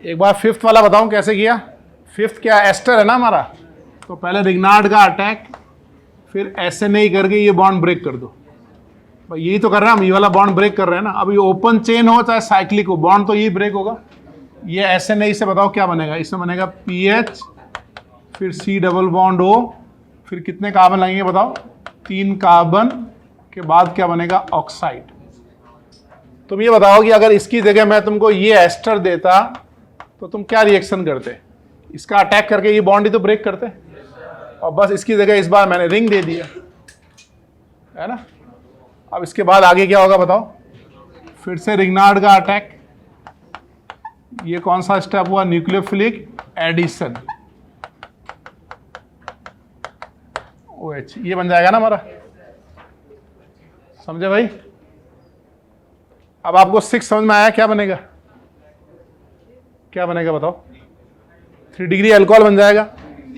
एक बार 5th वाला बताऊं कैसे किया। 5th क्या एस्टर है ना हमारा, तो पहले रिग्नार्ड का अटैक, फिर SNA करके ये बॉन्ड ब्रेक कर दो। भाई यही तो कर रहे हैं हम, ये वाला बॉन्ड ब्रेक कर रहे हैं ना। अब ये ओपन चेन हो चाहे साइक्लिक हो, बॉन्ड तो यही ब्रेक होगा। ये SNA से बताओ क्या बनेगा, इसमें बनेगा PH, फिर C डबल बॉन्ड O, फिर कितने कार्बन लगेंगे बताओ, 3 कार्बन के बाद क्या बनेगा, ऑक्साइड। तुम ये बताओ कि अगर इसकी जगह मैं तुमको ये एस्टर देता तो तुम क्या रिएक्शन करते, इसका अटैक करके ये बॉन्ड ही तो ब्रेक करते, और बस इसकी जगह इस बार मैंने रिंग दे दिया, है ना। अब इसके बाद आगे क्या होगा बताओ, फिर से रिग्नार्ड का अटैक, ये कौन सा स्टेप हुआ, न्यूक्लियोफिलिक एडिशन, OH, ये बन जाएगा ना हमारा, समझे भाई। अब आपको 6 समझ में आया क्या बनेगा, क्या बनेगा बताओ, 3 डिग्री अल्कोहल बन जाएगा।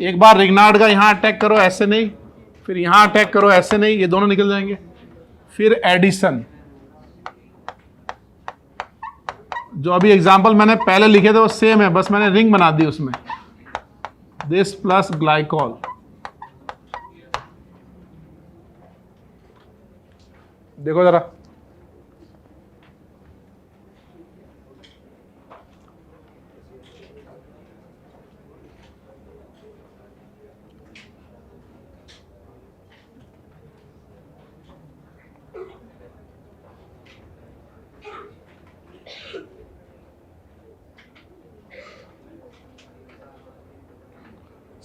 एक बार रिग्नार्ड का यहां अटैक करो SNA, फिर यहां अटैक करो SNA, ये दोनों निकल जाएंगे, फिर एडिशन। जो अभी एग्जांपल मैंने पहले लिखे थे वो सेम है, बस मैंने रिंग बना दी उसमें, दिस प्लस ग्लाइकॉल। देखो जरा,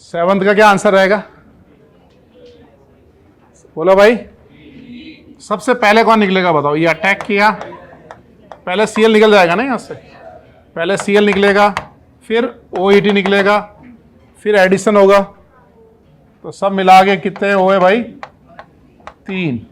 सेवंथ का क्या आंसर रहेगा, बोलो भाई। सबसे पहले कौन निकलेगा बताओ, ये अटैक किया, पहले Cl निकल जाएगा ना यहाँ से, पहले Cl निकलेगा, फिर OET निकलेगा, फिर एडिशन होगा, तो सब मिला के कितने हुए भाई, 3।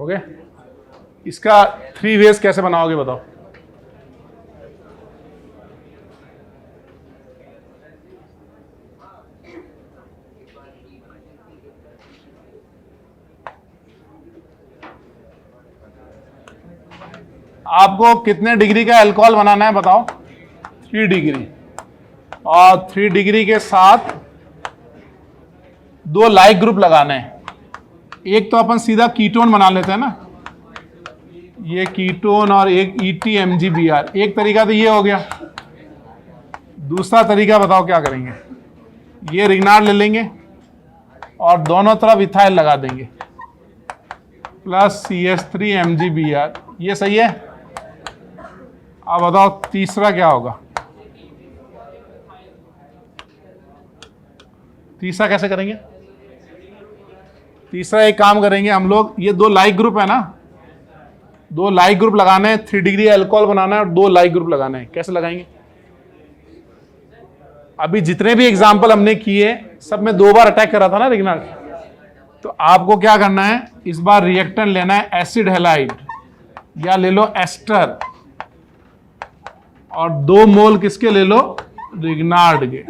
ओके, इसका 3 वेज कैसे बनाओगे बताओ। आपको कितने डिग्री का अल्कोहल बनाना है बताओ, 3 डिग्री, और 3 डिग्री के साथ 2 लाइक ग्रुप लगाने हैं। एक तो अपन सीधा कीटोन बना लेते हैं ना, ये कीटोन, और एक ETMgBr, एक तरीका तो ये हो गया। दूसरा तरीका बताओ क्या करेंगे, ये रिग्नार्ड ले लेंगे और दोनों तरफ इथाइल लगा देंगे, प्लस CH3MgBr, ये सही है। अब बताओ तीसरा क्या होगा, तीसरा कैसे करेंगे। तीसरा एक काम करेंगे हम लोग, ये 2 लाइक ग्रुप है ना, 2 लाइक ग्रुप लगाने हैं, 3 डिग्री अल्कोहल बनाना है और 2 लाइक ग्रुप लगाने हैं। कैसे लगाएंगे, अभी जितने भी एग्जाम्पल हमने किए सब में 2 बार अटैक करा था ना रिग्नार्ड, तो आपको क्या करना है, इस बार रिएक्टेंट लेना है एसिड हैलाइड, या ले लो एस्टर, और 2 मोल किसके ले लो, रिग्नार्ड के।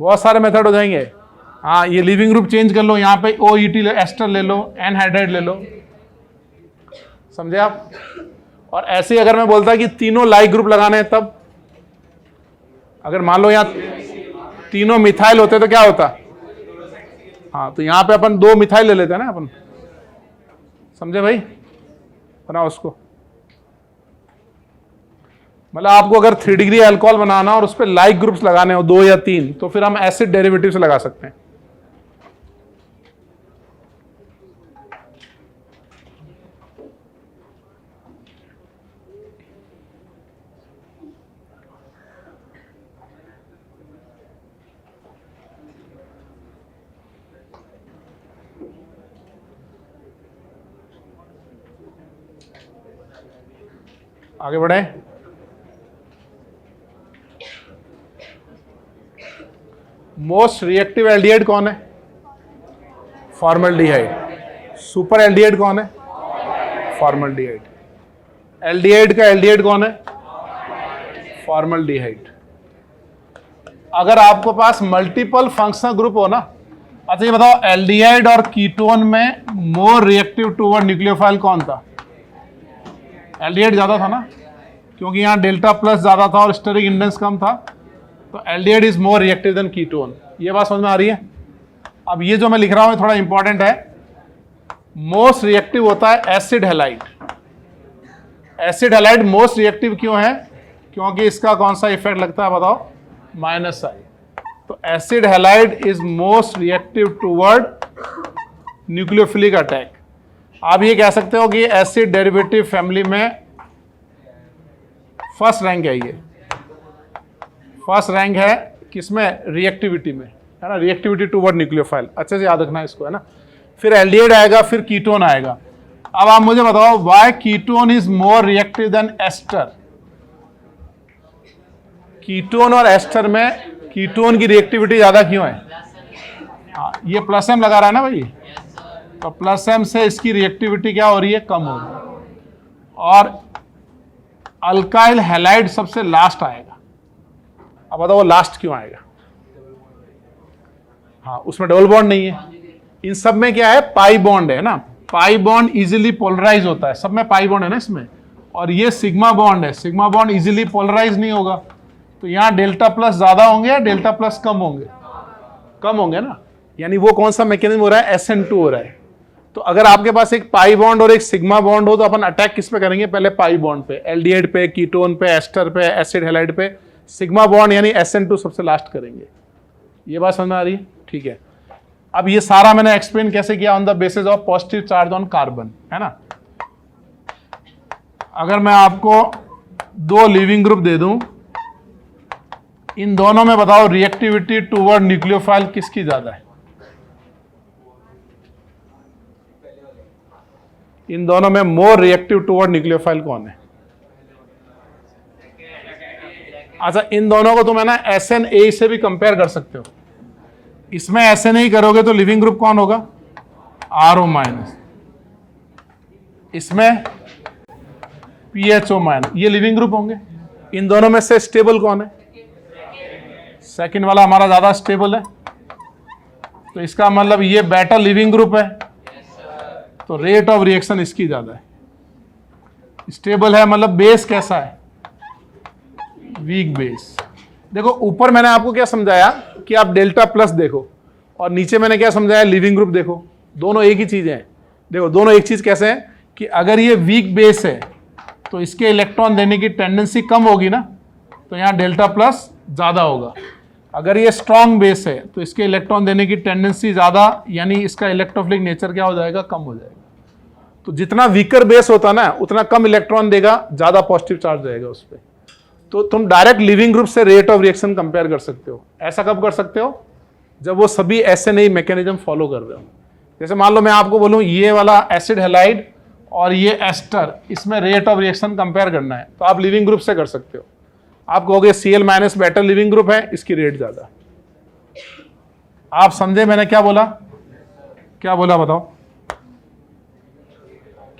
बहुत सारे मेथड हो जाएंगे। हाँ, ये लिविंग ग्रुप चेंज कर लो, यहाँ पे OET एस्टर ले लो, एनहाइड्राइड ले लो, समझे आप। और ऐसे ही अगर मैं बोलता कि तीनों लाइक ग्रुप लगाने हैं, तब अगर मान लो यहाँ तीनों मिथाइल होते तो क्या होता। हाँ, तो यहाँ पे अपन 2 मिथाइल ले लेते हैं ना अपन, समझे भाई। बनाओ उसको, मतलब आपको अगर 3 डिग्री अल्कोहल बनाना और उस पर लाइक ग्रुप्स लगाने हो 2 या 3, तो फिर हम एसिड डेरिवेटिव से लगा सकते हैं। आगे बढ़े। मोस्ट रिएक्टिव एल्डिहाइड कौन है? फॉर्मल्डिहाइड। सुपर एल्डिहाइड कौन है? फॉर्मल्डिहाइड। एल्डिहाइड का एल्डिहाइड कौन है? फॉर्मल्डिहाइड। अगर आपको पास मल्टीपल फंक्शनल ग्रुप हो ना, अच्छा ये बताओ एल्डिहाइड और कीटोन में मोर रिएक्टिव टूवर्ड न्यूक्लियोफाइल कौन था? एल्डिहाइड ज्यादा था ना, क्योंकि यहां डेल्टा प्लस ज्यादा था और स्टेरिक इंडेक्स कम था, तो aldehyde is more reactive then ketone. ये बात समझ में आ रही है। अब ये जो मैं लिख रहा हूं थोड़ा इंपॉर्टेंट है। मोस्ट रिएक्टिव होता है acid halide. Acid halide most reactive क्यों है? क्योंकि इसका कौन सा इफेक्ट लगता है बताओ? -I। तो acid halide is most reactive toward nucleophilic attack. आप ये कह सकते हो कि एसिड डेरिवेटिव फैमिली में फर्स्ट रैंक है। ये फर्स्ट रैंक है किसमें? रिएक्टिविटी में, है ना, रिएक्टिविटी टूवर्ड न्यूक्लियोफाइल। अच्छे से याद रखना है इसको, है ना। फिर एल्डिहाइड आएगा, फिर कीटोन आएगा। अब आप मुझे बताओ why ketone is more reactive than ester? Ketone और एस्टर में कीटोन की रिएक्टिविटी ज्यादा क्यों है? हाँ, ये प्लस M लगा रहा है ना भाई, तो प्लस M से इसकी रिएक्टिविटी क्या हो रही है? कम हो रही है। और अल्काइल हैलाइड सबसे लास्ट आएगा। अब बताओ वो लास्ट क्यों आएगा? हाँ, उसमें डबल बॉन्ड नहीं है। इन सब में क्या है? पाई बॉन्ड है ना। पाई बॉन्ड इजीली पोलराइज होता है, सब में पाई बॉन्ड है ना इसमें। और ये सिग्मा बॉन्ड है, सिग्मा बॉन्ड इजीली पोलराइज नहीं होगा। तो यहाँ डेल्टा प्लस ज्यादा होंगे या डेल्टा प्लस कम होंगे? कम होंगे ना। यानी वो कौन सा मैकेनिज्म हो रहा है? SN2 हो रहा है। तो अगर आपके पास एक पाई बॉन्ड और एक सिग्मा बॉन्ड हो, तो अपन अटैक किस पे करेंगे? पहले पाई बॉन्ड पे, एल्डिहाइड पे, कीटोन पे, एस्टर पे, एसिड हैलाइड पे। सिग्मा बॉन्ड यानी SN2 सबसे लास्ट करेंगे। ये बात समझ में आ रही है? ठीक है। अब ये सारा मैंने एक्सप्लेन कैसे किया? On the basis of positive charge on carbon, है ना। अगर मैं आपको 2 लिविंग ग्रुप दे दूं, इन दोनों में बताओ रिएक्टिविटी टूवर्ड न्यूक्लियोफाइल किसकी ज्यादा है? इन दोनों में मोर रिएक्टिव टूवर्ड न्यूक्लियोफाइल कौन है? अच्छा, इन दोनों को तुम है ना SNA से भी कंपेयर कर सकते हो। इसमें SNA करोगे तो लिविंग ग्रुप कौन होगा? RO-। इसमें PHO-। ये लिविंग ग्रुप होंगे। इन दोनों में से स्टेबल कौन है? सेकंड वाला हमारा ज्यादा स्टेबल है। तो इसका मतलब ये बेटर लिविंग ग्रुप है, तो रेट ऑफ रिएक्शन इसकी ज्यादा है। स्टेबल है मतलब बेस कैसा है? Weak base. देखो ऊपर मैंने आपको क्या समझाया कि आप डेल्टा प्लस देखो, और नीचे मैंने क्या समझाया? लिविंग ग्रुप देखो। दोनों एक ही चीज है। देखो दोनों एक चीज कैसे है कि अगर ये वीक बेस है तो इसके इलेक्ट्रॉन देने की टेंडेंसी कम होगी ना, तो यहाँ डेल्टा प्लस ज्यादा होगा। अगर ये स्ट्रॉन्ग बेस है तो इसके इलेक्ट्रॉन देने की टेंडेंसी ज्यादा, यानी इसका इलेक्ट्रोफिलिक नेचर क्या हो जाएगा? कम हो जाएगा। तो जितना वीकर बेस होता ना, उतना कम इलेक्ट्रॉन देगा, ज्यादा पॉजिटिव चार्ज रहेगा उस पर। तो तुम डायरेक्ट लिविंग ग्रुप से रेट ऑफ रिएक्शन कंपेयर कर सकते हो। ऐसा कब कर सकते हो? जब वो सभी SNA मैकेनिज्म फॉलो कर रहे हो। जैसे मान लो मैं आपको बोलूं ये वाला एसिड हैलाइड और ये एस्टर, इसमें रेट ऑफ रिएक्शन कंपेयर करना है, तो आप लिविंग ग्रुप से कर सकते हो। आप कहोगे Cl- बेटर लिविंग ग्रुप है, इसकी रेट ज्यादा। आप समझे मैंने क्या बोला? क्या बोला बताओ?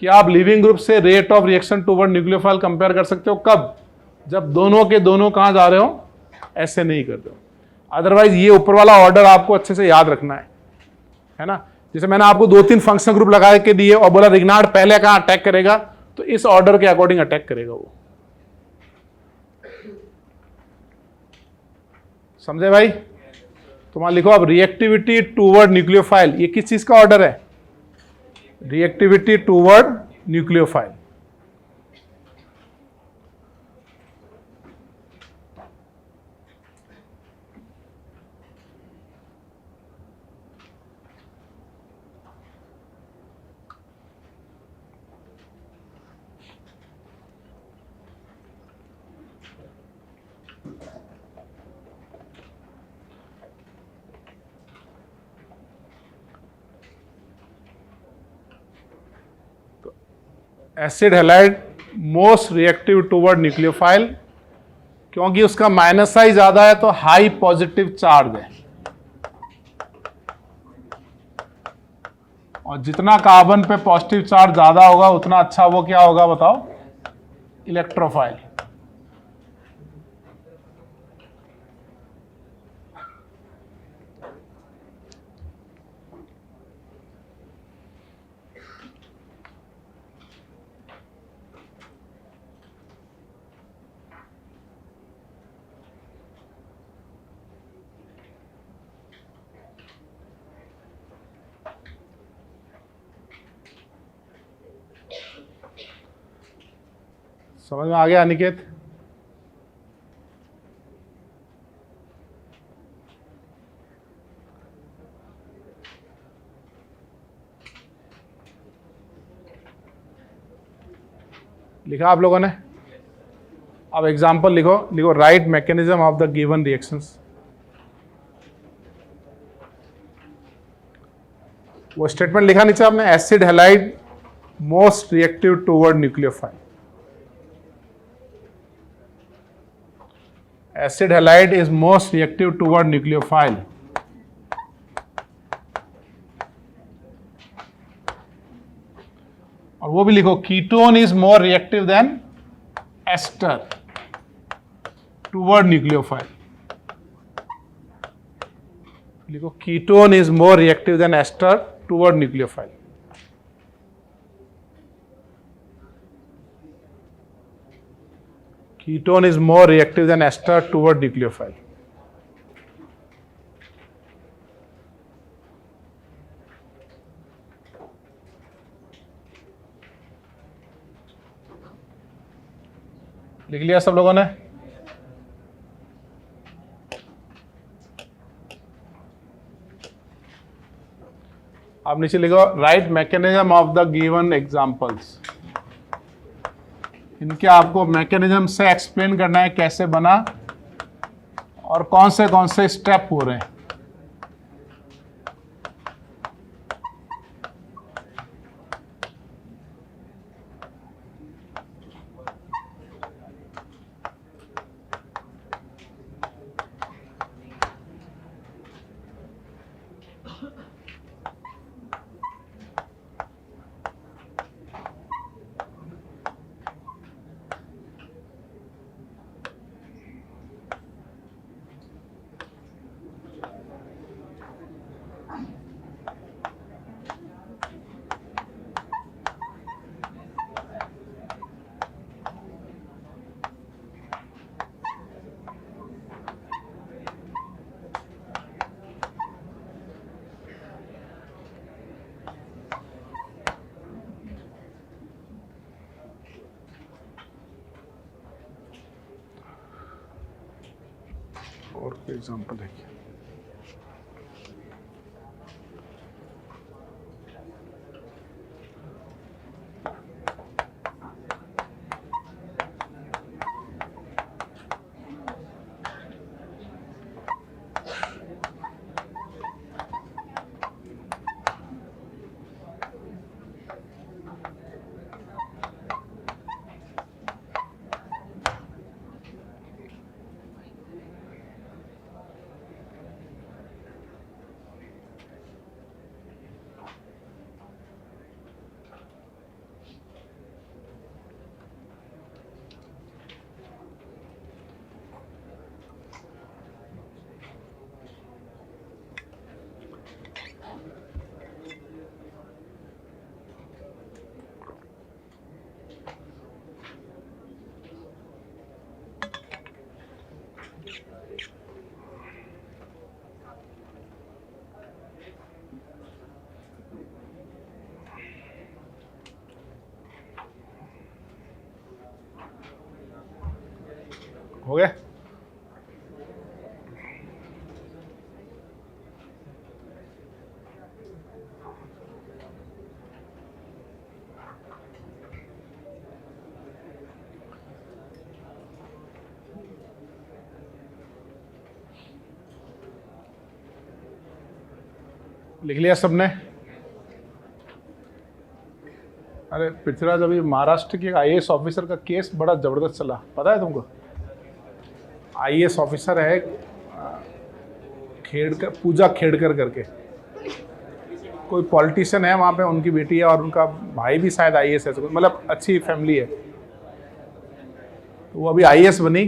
कि आप लिविंग ग्रुप से rate of reaction toward nucleophile compare कर सकते हो। कब? जब दोनों के दोनों कहां जा रहे हो? SNA कर रहे हो। अदरवाइज ये ऊपर वाला ऑर्डर आपको अच्छे से याद रखना है ना। जैसे मैंने आपको 2-3 फंक्शनल ग्रुप लगा के दिए और बोला रिग्नार्ड पहले कहां अटैक करेगा, तो इस ऑर्डर के अकॉर्डिंग अटैक करेगा वो। समझे भाई? तो वहां लिखो अब रिएक्टिविटी टूवर्ड न्यूक्लियोफाइल, ये किस चीज का ऑर्डर है? Reactivity toward nucleophile. Acid halide most reactive toward nucleophile, क्योंकि उसका माइनस साइज ज्यादा है तो हाई पॉजिटिव चार्ज है, और जितना कार्बन पे पॉजिटिव चार्ज ज्यादा होगा उतना अच्छा वो क्या होगा बताओ? इलेक्ट्रोफाइल। समझ में आ गया अनिकेत? लिखा आप लोगों ने? अब एग्जांपल लिखो, लिखो right mechanism of the given reactions. वो स्टेटमेंट लिखा नीचे आपने, acid halide most reactive toward nucleophile. Acid halide is most reactive toward nucleophile. और वो भी लिखो, ketone is more reactive than ester toward nucleophile. लिखो, ketone is more reactive than ester toward nucleophile. Ketone is more reactive than ester toward nucleophile. लिख लिया सब लोगों ने? आप नीचे लिखो right mechanism of the given examples. इनके आपको मैकेनिज्म से एक्सप्लेन करना है कैसे बना और कौन से स्टेप हो रहे हैं। और कोई एग्जांपल है क्या? हो गया? लिख लिया सबने? अरे पृथ्वीराज, अभी महाराष्ट्र के आईएएस ऑफिसर का केस बड़ा जबरदस्त चला, पता है तुमको? आईएएस ऑफिसर है खेड़कर, पूजा खेड़कर करके, कोई पॉलिटिशियन है वहाँ पे, उनकी बेटी है और उनका भाई भी शायद आईएएस है, मतलब अच्छी फैमिली है। तो वो अभी आईएएस बनी।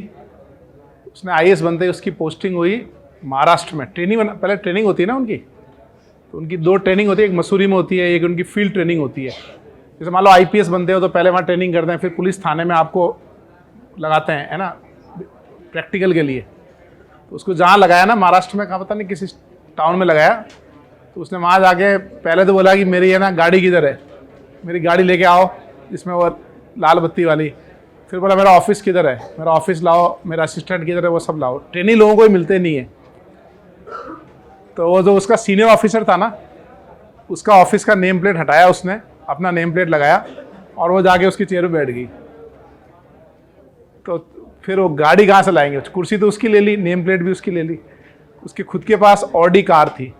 उसने आईएएस बनते ही उसकी पोस्टिंग हुई महाराष्ट्र में। पहले ट्रेनिंग होती है ना उनकी, तो उनकी 2 ट्रेनिंग होती है, एक मसूरी में होती है, एक उनकी फील्ड ट्रेनिंग होती है। जैसे मान लो आईपीएस बनते हो तो पहले वहाँ ट्रेनिंग करते हैं, फिर पुलिस थाने में आपको लगाते हैं, है ना, प्रैक्टिकल के लिए। तो उसको जहाँ लगाया ना, महाराष्ट्र में, कहाँ पता नहीं किसी टाउन में लगाया, तो उसने वहाँ जाके पहले तो बोला कि मेरी है ना गाड़ी किधर है, मेरी गाड़ी लेके आओ जिसमें वो लाल बत्ती वाली। फिर बोला मेरा ऑफिस किधर है, मेरा ऑफिस लाओ, मेरा असिस्टेंट किधर है, वो सब लाओ। ट्रेनिंग लोगों को ही मिलते नहीं है। तो वो जो उसका सीनियर ऑफिसर था ना, उसका ऑफिस का नेम प्लेट हटाया उसने, अपना नेम प्लेट लगाया और वो जाके उसकी चेयर पर बैठ गई। तो फिर वो गाड़ी कहाँ से लाएंगे? कुर्सी तो उसकी ले ली, नेम प्लेट भी उसकी ले ली। उसके खुद के पास ऑडी कार थी,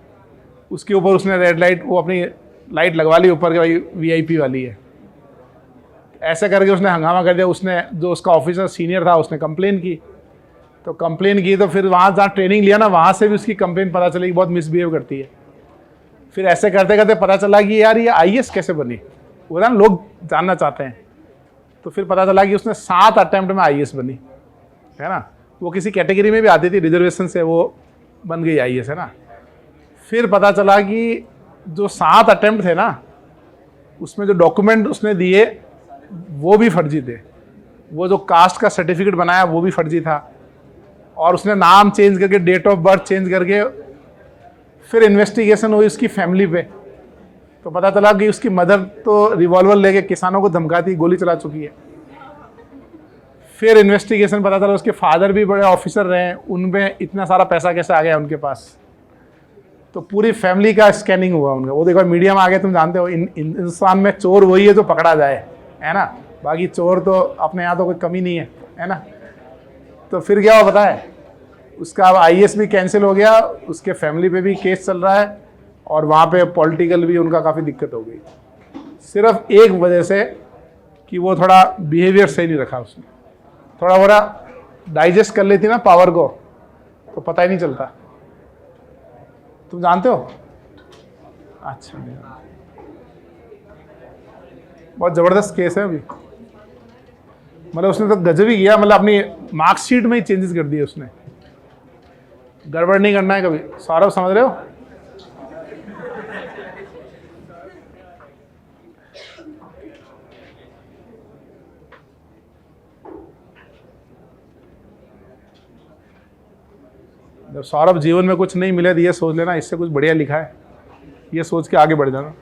उसके ऊपर उसने रेड लाइट, वो अपनी लाइट लगवा ली ऊपर के, भाई वीआईपी वाली है। ऐसे करके उसने हंगामा कर दिया। उसने, जो उसका ऑफिसर सीनियर था, उसने कंप्लेन की। तो कंप्लेन की तो फिर वहाँ जहाँ ट्रेनिंग लिया ना, वहाँ से भी उसकी कंप्लेन पता चली कि बहुत मिसबिहेव करती है। फिर ऐसे करते करते पता चला कि यार ये आईएएस कैसे बनी, वो ना लोग जानना चाहते हैं। तो फिर पता चला कि उसने 7 अटेम्प्ट में आईएएस बनी, है ना। वो किसी कैटेगरी में भी आती थी, रिजर्वेशन से वो बन गई आईएएस, है ना। फिर पता चला कि जो 7 अटेम्प्ट थे ना, उसमें जो डॉक्यूमेंट उसने दिए वो भी फर्जी थे। वो जो कास्ट का सर्टिफिकेट बनाया वो भी फर्जी था, और उसने नाम चेंज करके, डेट ऑफ बर्थ चेंज करके। फिर इन्वेस्टिगेशन हुई उसकी फैमिली पे, तो पता चला कि उसकी मदर तो रिवॉल्वर लेके किसानों को धमकाती, गोली चला चुकी है। फिर इन्वेस्टिगेशन पता चला उसके फादर भी बड़े ऑफिसर रहे हैं, उनमें इतना सारा पैसा कैसे आ गया उनके पास। तो पूरी फैमिली का स्कैनिंग हुआ उनका। वो देखो मीडिया में आ गए, तुम जानते हो इंसान में चोर वही है जो पकड़ा जाए, है ना। बाकी चोर तो अपने यहाँ तो कोई कमी नहीं है ना। तो फिर क्या हुआ पता है, उसका अब आईएएस भी कैंसिल हो गया, उसके फैमिली पे भी केस चल रहा है, और वहाँ पे पॉलिटिकल भी उनका काफ़ी दिक्कत हो गई, सिर्फ एक वजह से कि वो थोड़ा बिहेवियर सही नहीं रखा उसने। थोड़ा बड़ा डाइजेस्ट कर लेती ना पावर को, तो पता ही नहीं चलता। तुम जानते हो? अच्छा, बहुत ज़बरदस्त केस है अभी। मतलब उसने तो गजब ही किया, मतलब अपनी मार्कशीट में ही चेंजेस कर दिए उसने। गड़बड़ नहीं करना है कभी, सौरभ, समझ रहे हो? जब सौरभ जीवन में कुछ नहीं मिले तो ये सोच लेना इससे कुछ बढ़िया लिखा है, ये सोच के आगे बढ़ जाना,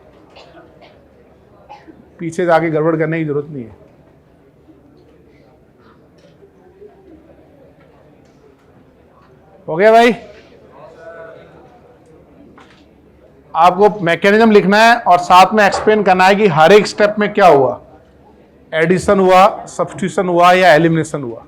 पीछे जाके गड़बड़ करने की जरूरत नहीं है। हो गया भाई? आपको मैकेनिज्म लिखना है और साथ में एक्सप्लेन करना है कि हर एक स्टेप में क्या हुआ, एडिशन हुआ, सब्स्टिट्यूशन हुआ या एलिमिनेशन हुआ।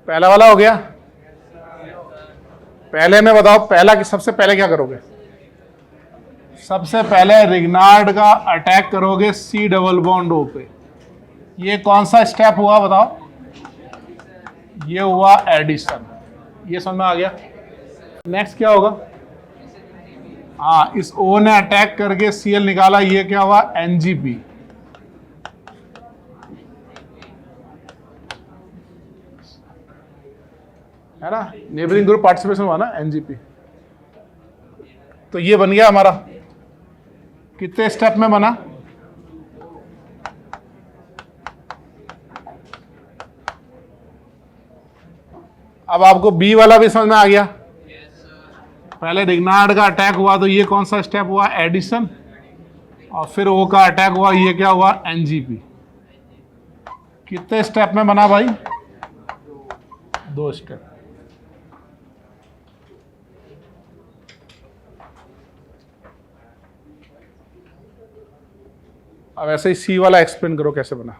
पहला वाला हो गया। पहले में बताओ, पहला कि सबसे पहले क्या करोगे? सबसे पहले रिग्नार्ड का अटैक करोगे C डबल बॉन्ड O पे। ये कौन सा स्टेप हुआ बताओ? ये हुआ एडिशन। ये समझ में आ गया? नेक्स्ट क्या होगा? हाँ, इस O ने अटैक करके Cl निकाला, ये क्या हुआ, Ngp। है ना, नेबरिंग ग्रुप पार्टिसिपेशन हुआ ना, Ngp। तो ये बन गया हमारा, कितने स्टेप में बना, अब आपको बी वाला भी समझ में आ गया। पहले रिग्नार्ड का अटैक हुआ तो ये कौन सा स्टेप हुआ, एडिशन, और फिर ओ का अटैक हुआ, ये क्या हुआ, Ngp। कितने स्टेप में बना भाई, 2 स्टेप। अब ऐसे ही सी वाला एक्सप्लेन करो कैसे बना।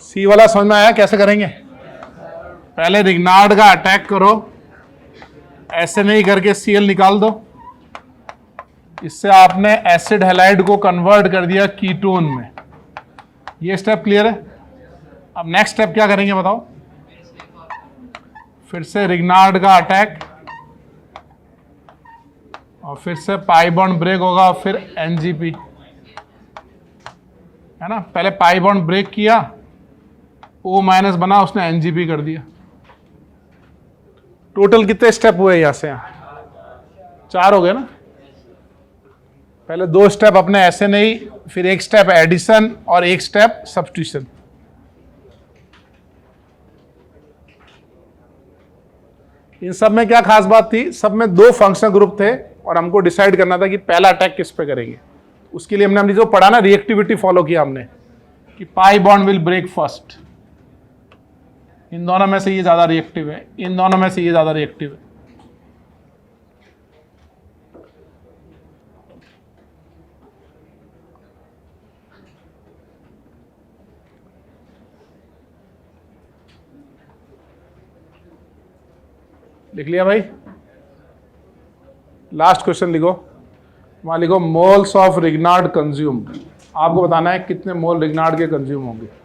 सी वाला समझ में आया कैसे करेंगे, पहले रिग्नार्ड का अटैक करो, ऐसे नहीं करके Cl निकाल दो, इससे आपने एसिड हैलाइड को कन्वर्ट कर दिया कीटोन में। ये स्टेप क्लियर है। अब नेक्स्ट स्टेप क्या करेंगे बताओ, फिर से रिग्नार्ड का अटैक, और फिर से पाई बॉन्ड ब्रेक होगा, और फिर Ngp, है ना, पहले पाई बॉन्ड ब्रेक किया, O माइनस बना, उसने Ngp कर दिया। टोटल कितने स्टेप हुए यहां से, यहां 4 हो गए ना। पहले 2 स्टेप अपने ऐसे नहीं, फिर 1 स्टेप एडिशन और 1 स्टेप सब्स्टिट्यूशन। इन सब में क्या खास बात थी, सब में 2 फंक्शनल ग्रुप थे और हमको डिसाइड करना था कि पहला अटैक किस पे करेंगे। उसके लिए हमने जो पढ़ा ना, रिएक्टिविटी फॉलो किया हमने, कि pi bond will break first. इन दोनों में से ये ज्यादा रिएक्टिव है, इन दोनों में से ये ज्यादा रिएक्टिव है। लिख लिया भाई, लास्ट क्वेश्चन लिखो, वहां लिखो मोल्स ऑफ रिग्नार्ड कंज्यूम्ड। आपको बताना है कितने मोल रिग्नार्ड के कंज्यूम होंगे।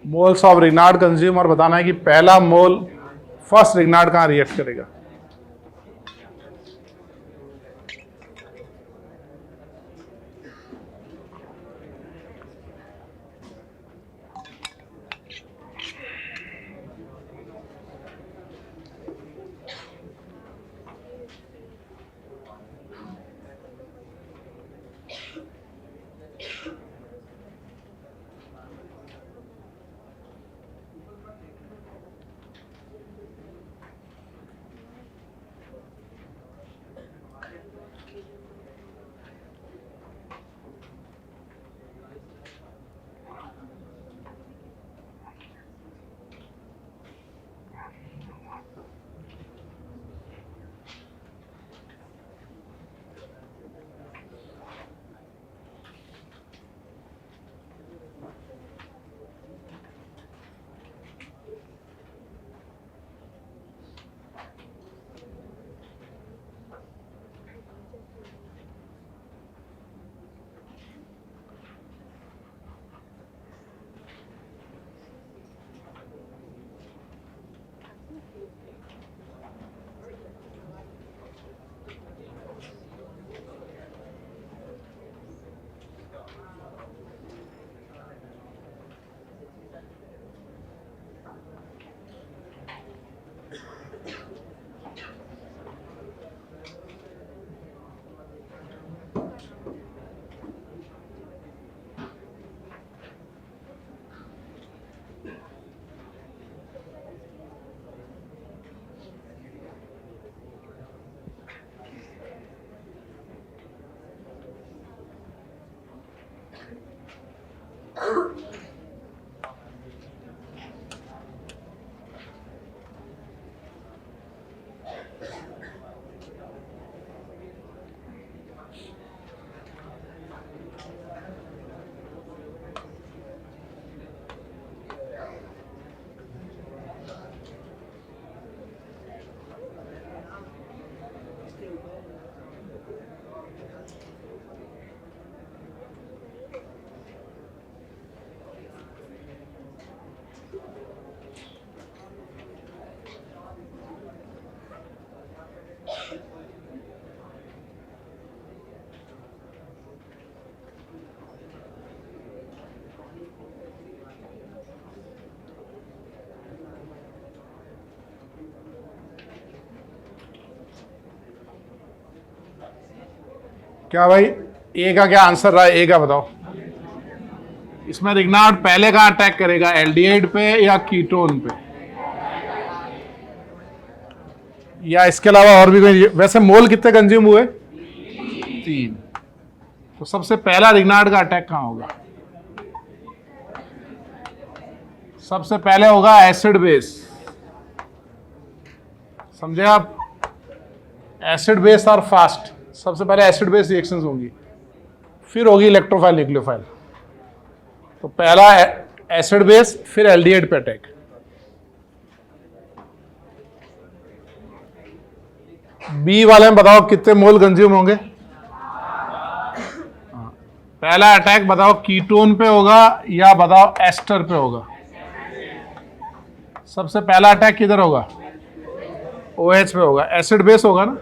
मोल्स ऑफ रिग्नार्ड कंज्यूम और बताना है कि पहला मोल फर्स्ट रिग्नार्ड कहाँ रिएक्ट करेगा। क्या भाई ए का क्या आंसर रहा है? ए का बताओ। इसमें रिग्नार्ड पहले का अटैक करेगा एल्डिहाइड पे या कीटोन पे, या इसके अलावा और भी कोई? वैसे मोल कितने कंज्यूम हुए? 3। तो सबसे पहला रिग्नार्ड का अटैक कहां होगा? सबसे पहले होगा एसिड बेस। समझे आप? एसिड बेस और फास्ट। सबसे पहले एसिड बेस रिएक्शंस होंगी, फिर होगी इलेक्ट्रोफाइल न्यूक्लियोफाइल। तो पहला एसिड बेस, फिर एल्डिहाइड पे अटैक। बी वाले में बताओ कितने मोल कंज्यूम होंगे? पहला अटैक बताओ कीटोन पे होगा या बताओ एस्टर पे होगा? सबसे पहला अटैक किधर होगा? OH पे होगा, एसिड बेस होगा ना,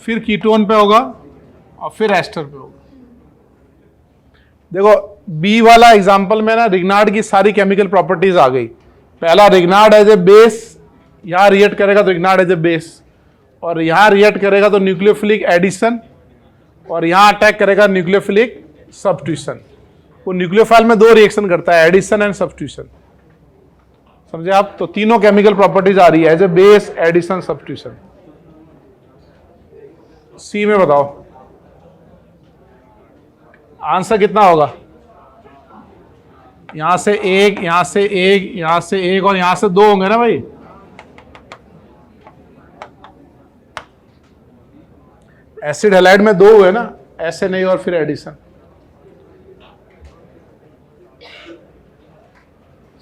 फिर कीटोन पे होगा और फिर एस्टर पे होगा। देखो बी वाला एग्जांपल में ना रिग्नार्ड की सारी केमिकल प्रॉपर्टीज आ गई। पहला रिग्नार्ड एज ए बेस, यहां रिएक्ट करेगा तो रिग्नार्ड एज ए बेस, और यहां रिएक्ट करेगा तो न्यूक्लियोफिलिक एडिशन, और यहां अटैक करेगा न्यूक्लियोफिलिक सब्स्टिट्यूशन। वो न्यूक्लियोफाइल में 2 रिएक्शन करता है, एडिशन एंड सब्स्टिट्यूशन। समझे आप? तो तीनों केमिकल प्रॉपर्टीज आ रही है, as a base, addition, substitution. C में बताओ आंसर कितना होगा? यहां से एक, यहां से एक, यहां से एक और यहां से 2 होंगे ना भाई। एसिड हैलाइड में 2 हुए ना, ऐसे नहीं, और फिर एडिशन।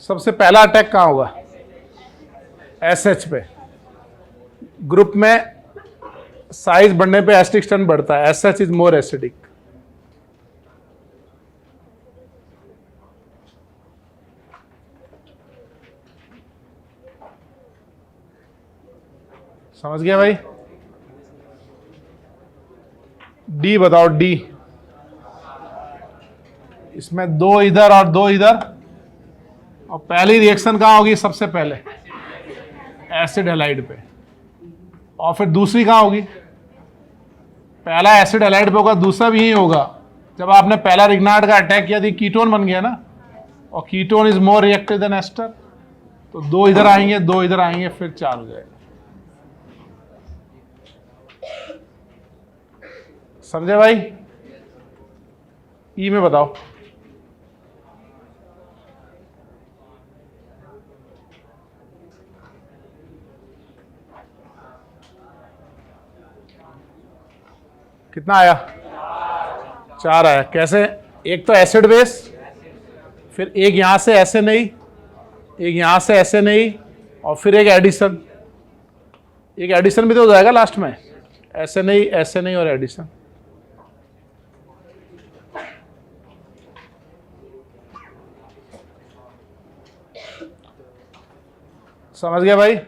सबसे पहला अटैक कहां होगा? SH पे। ग्रुप में साइज बढ़ने पे एसिडिक स्ट्रेंथ बढ़ता है, SH इज मोर एसिडिक। समझ गया भाई? डी बताओ, डी। इसमें 2 इधर और 2 इधर, और पहली रिएक्शन कहां होगी? सबसे पहले एसिड हैलाइड पे, और फिर दूसरी कहां होगी? पहला एसिड हैलाइड पे होगा, दूसरा भी यही होगा। जब आपने पहला रिग्नार्ड का अटैक किया थी, कीटोन बन गया ना, और ketone is more reactive than ester, तो 2 इधर आएंगे, 2 इधर आएंगे, फिर 4 हो जाएगा। समझे भाई? ई में बताओ। कितना आया? 4 आया। कैसे? एक तो एसिड बेस, फिर एक यहां से ऐसे नहीं, एक यहां से ऐसे नहीं, और फिर एक एडिशन। एक एडिशन भी तो हो जाएगा लास्ट में, ऐसे नहीं, ऐसे नहीं, और एडिशन। समझ गया भाई?